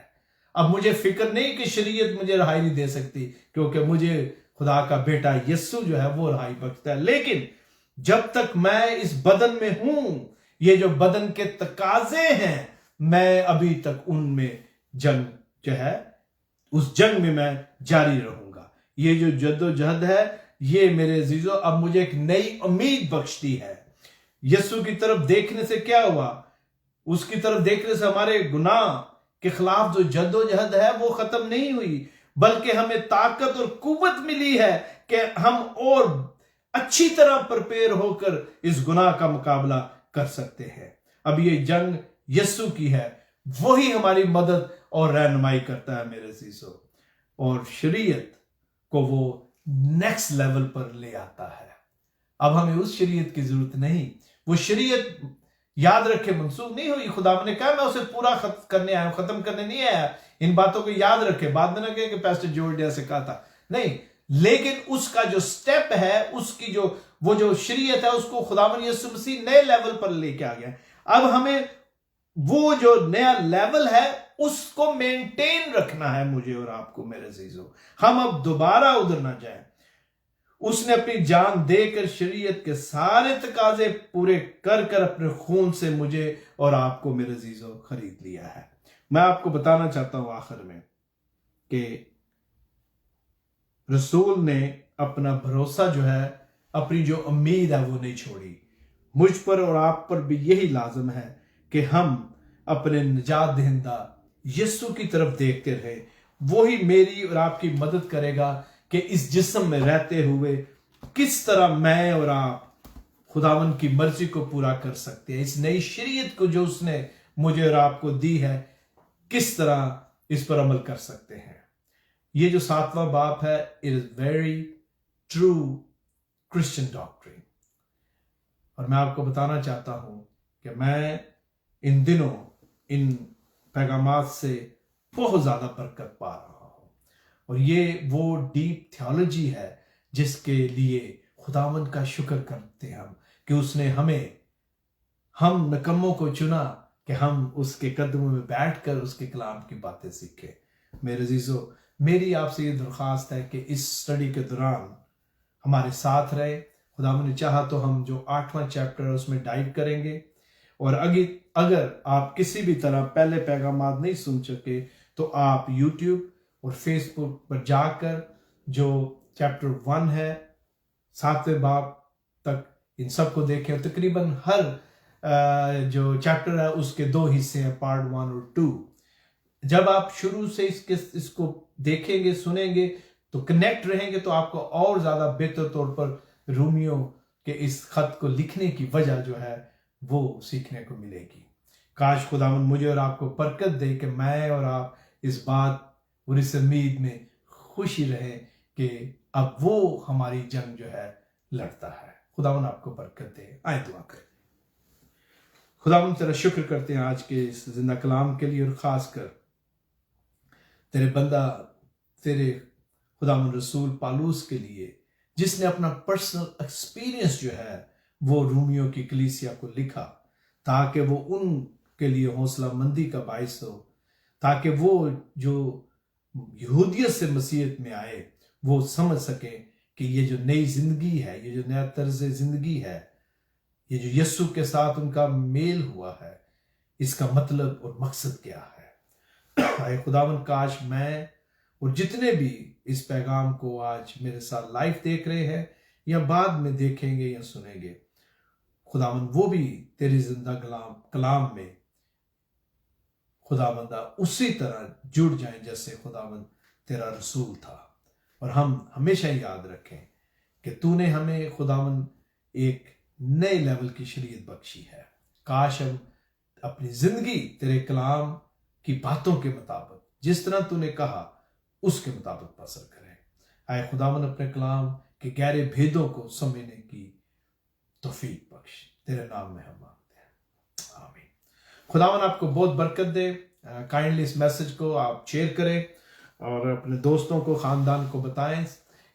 अब मुझे फिक्र नहीं कि शरीयत मुझे रिहाई नहीं दे सकती, क्योंकि मुझे खुदा का बेटा यीशु जो है वो रिहाई बख्शता है। लेकिन जब तक मैं इस बदन में हूं, ये जो बदन के तकाजे हैं, मैं अभी तक उनमें जंग जो है, उस जंग में मैं जारी रहूंगा। ये जो जद्दोजहद है, ये मेरे अजीजों अब मुझे एक नई उम्मीद बख्शती है। यीशु की तरफ देखने से क्या हुआ, उसकी तरफ देखने से हमारे गुनाह के खिलाफ जो जद्दोजहद है वो खत्म नहीं हुई, बल्कि हमें ताकत और कुव्वत मिली है कि हम और अच्छी तरह प्रिपेयर होकर इस गुनाह का मुकाबला कर सकते हैं। अब ये जंग यीशु की है, वही हमारी मदद और रहनुमाई करता है मेरे अजीजों, और शरीयत को वो नेक्स्ट लेवल पर ले आता है। अब हमें उस शरीयत की जरूरत नहीं, वो शरीयत याद रखे मंसूख नहीं हुई। खुदा ने कहा मैं उसे पूरा करने आया, खत्म करने नहीं आया। इन बातों को याद रखे, बाद में ना कहे कि पैस्टर जॉर्डिया से कहा था, नहीं, लेकिन उसका जो स्टेप है, उसकी जो शरीयत है, उसको खुदावन यीशु मसीह नए लेवल पर लेके आ गया। अब हमें वो जो नया लेवल है उसको मेंटेन रखना है, मुझे और आपको मेरे अजीजों। हम अब दोबारा उधर ना जाएं। उसने अपनी जान देकर शरीयत के सारे तकाजे पूरे कर कर अपने खून से मुझे और आपको मेरे अजीजों खरीद लिया है। मैं आपको बताना चाहता हूं आखिर में कि रसूल ने अपना भरोसा जो है, अपनी जो उम्मीद है वो नहीं छोड़ी। मुझ पर और आप पर भी यही लाजम है कि हम अपने निजात दहिंदा यीशु की तरफ देखते रहे। वही मेरी और आपकी मदद करेगा कि इस जिस्म में रहते हुए किस तरह मैं और आप खुदावन की मर्जी को पूरा कर सकते हैं। इस नई शरीयत को जो उसने मुझे और आपको दी है, किस तरह इस पर अमल कर सकते हैं। ये जो 7वां बाप है, it is very true Christian doctrine. और मैं आपको बताना चाहता हूं कि मैं इन दिनों इन पैगामात से बहुत ज्यादा बरकत पा रहा हूं, और ये वो डीप थियोलॉजी है जिसके लिए खुदावन का शुक्र करते हैं हम कि उसने हम नकम्मों को चुना कि हम उसके कदमों में बैठकर उसके कलाम की बातें सीखें। मेरे अजीजों, मेरी आपसे ये दरख्वास्त है कि इस स्टडी के दौरान हमारे साथ रहे। खुदावन ने चाहा तो हम जो 8वां चैप्टर है उसमें डाइव करेंगे, और अगर आप किसी भी तरह पहले पैगामात नहीं सुन सके तो आप YouTube और Facebook पर जाकर जो चैप्टर 1 है 7वें बाब तक, इन सबको देखें। और तकरीबन हर जो चैप्टर है उसके 2 हिस्से हैं, पार्ट 1 और 2। जब आप शुरू से इसको देखेंगे, सुनेंगे, तो कनेक्ट रहेंगे, तो आपको और ज्यादा बेहतर तौर पर रोमियो के इस खत को लिखने की वजह जो है वो सीखने को मिलेगी। काश खुदावन मुझे और आपको बरकत दे कि मैं और आप इस बात और इस उम्मीद में खुशी रहे कि अब वो हमारी जंग जो है लड़ता है। खुदावन आपको बरकत दे। आए दुआ करें। खुदावन तेरा शुक्र करते हैं आज के इस जिंदा कलाम के लिए, और खास कर तेरे बंदा तेरे खुदावन रसूल पालूस के लिए, जिसने अपना पर्सनल एक्सपीरियंस जो है वो रोमियो की कलीसिया को लिखा, ताकि वो उनके लिए हौसला मंदी का बाइस हो, ताकि वो जो यहूदियत से मसीहत में आए वो समझ सके कि ये जो नई जिंदगी है, ये जो नया तर्ज जिंदगी है, ये जो यीशु के साथ उनका मेल हुआ है, इसका मतलब और मकसद क्या है। आए खुदावन, काश मैं और जितने भी इस पैगाम को आज मेरे साथ लाइव देख रहे हैं या बाद में देखेंगे या सुनेंगे, खुदावन वो भी तेरी जिंदा कलाम में खुदावंदा उसी तरह जुड़ जाएं जैसे खुदावन तेरा रसूल था। और हम हमेशा याद रखें कि तूने हमें खुदावन एक नए लेवल की शरीयत बख्शी है। काश हम अपनी जिंदगी तेरे कलाम की बातों के मुताबिक, जिस तरह तूने कहा, उसके मुताबिक बसर करें। आए खुदावन अपने कलाम के गहरे भेदों को समझने की तौफीक बख्श। तेरे नाम में हम मांगते हैं, आमीन। खुदावन आपको बहुत बरकत दे। काइंडली इस मैसेज को आप शेयर करें और अपने दोस्तों को, खानदान को बताएं।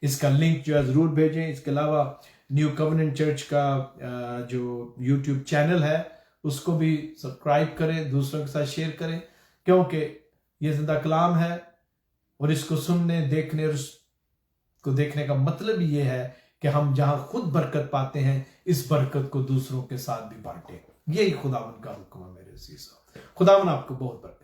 इसका लिंक जो है जरूर भेजें। इसके अलावा न्यू कवेनेंट चर्च का जो यूट्यूब चैनल है उसको भी सब्सक्राइब करें, दूसरों के साथ शेयर करें, क्योंकि ये जिंदा कलाम है और इसको सुनने, देखने और उसको देखने का मतलब ये है कि हम जहां खुद बरकत पाते हैं, इस बरकत को दूसरों के साथ भी बांटें। यही खुदावन का हुक्म है मेरे अजीजों। खुदावन आपको बहुत बरकत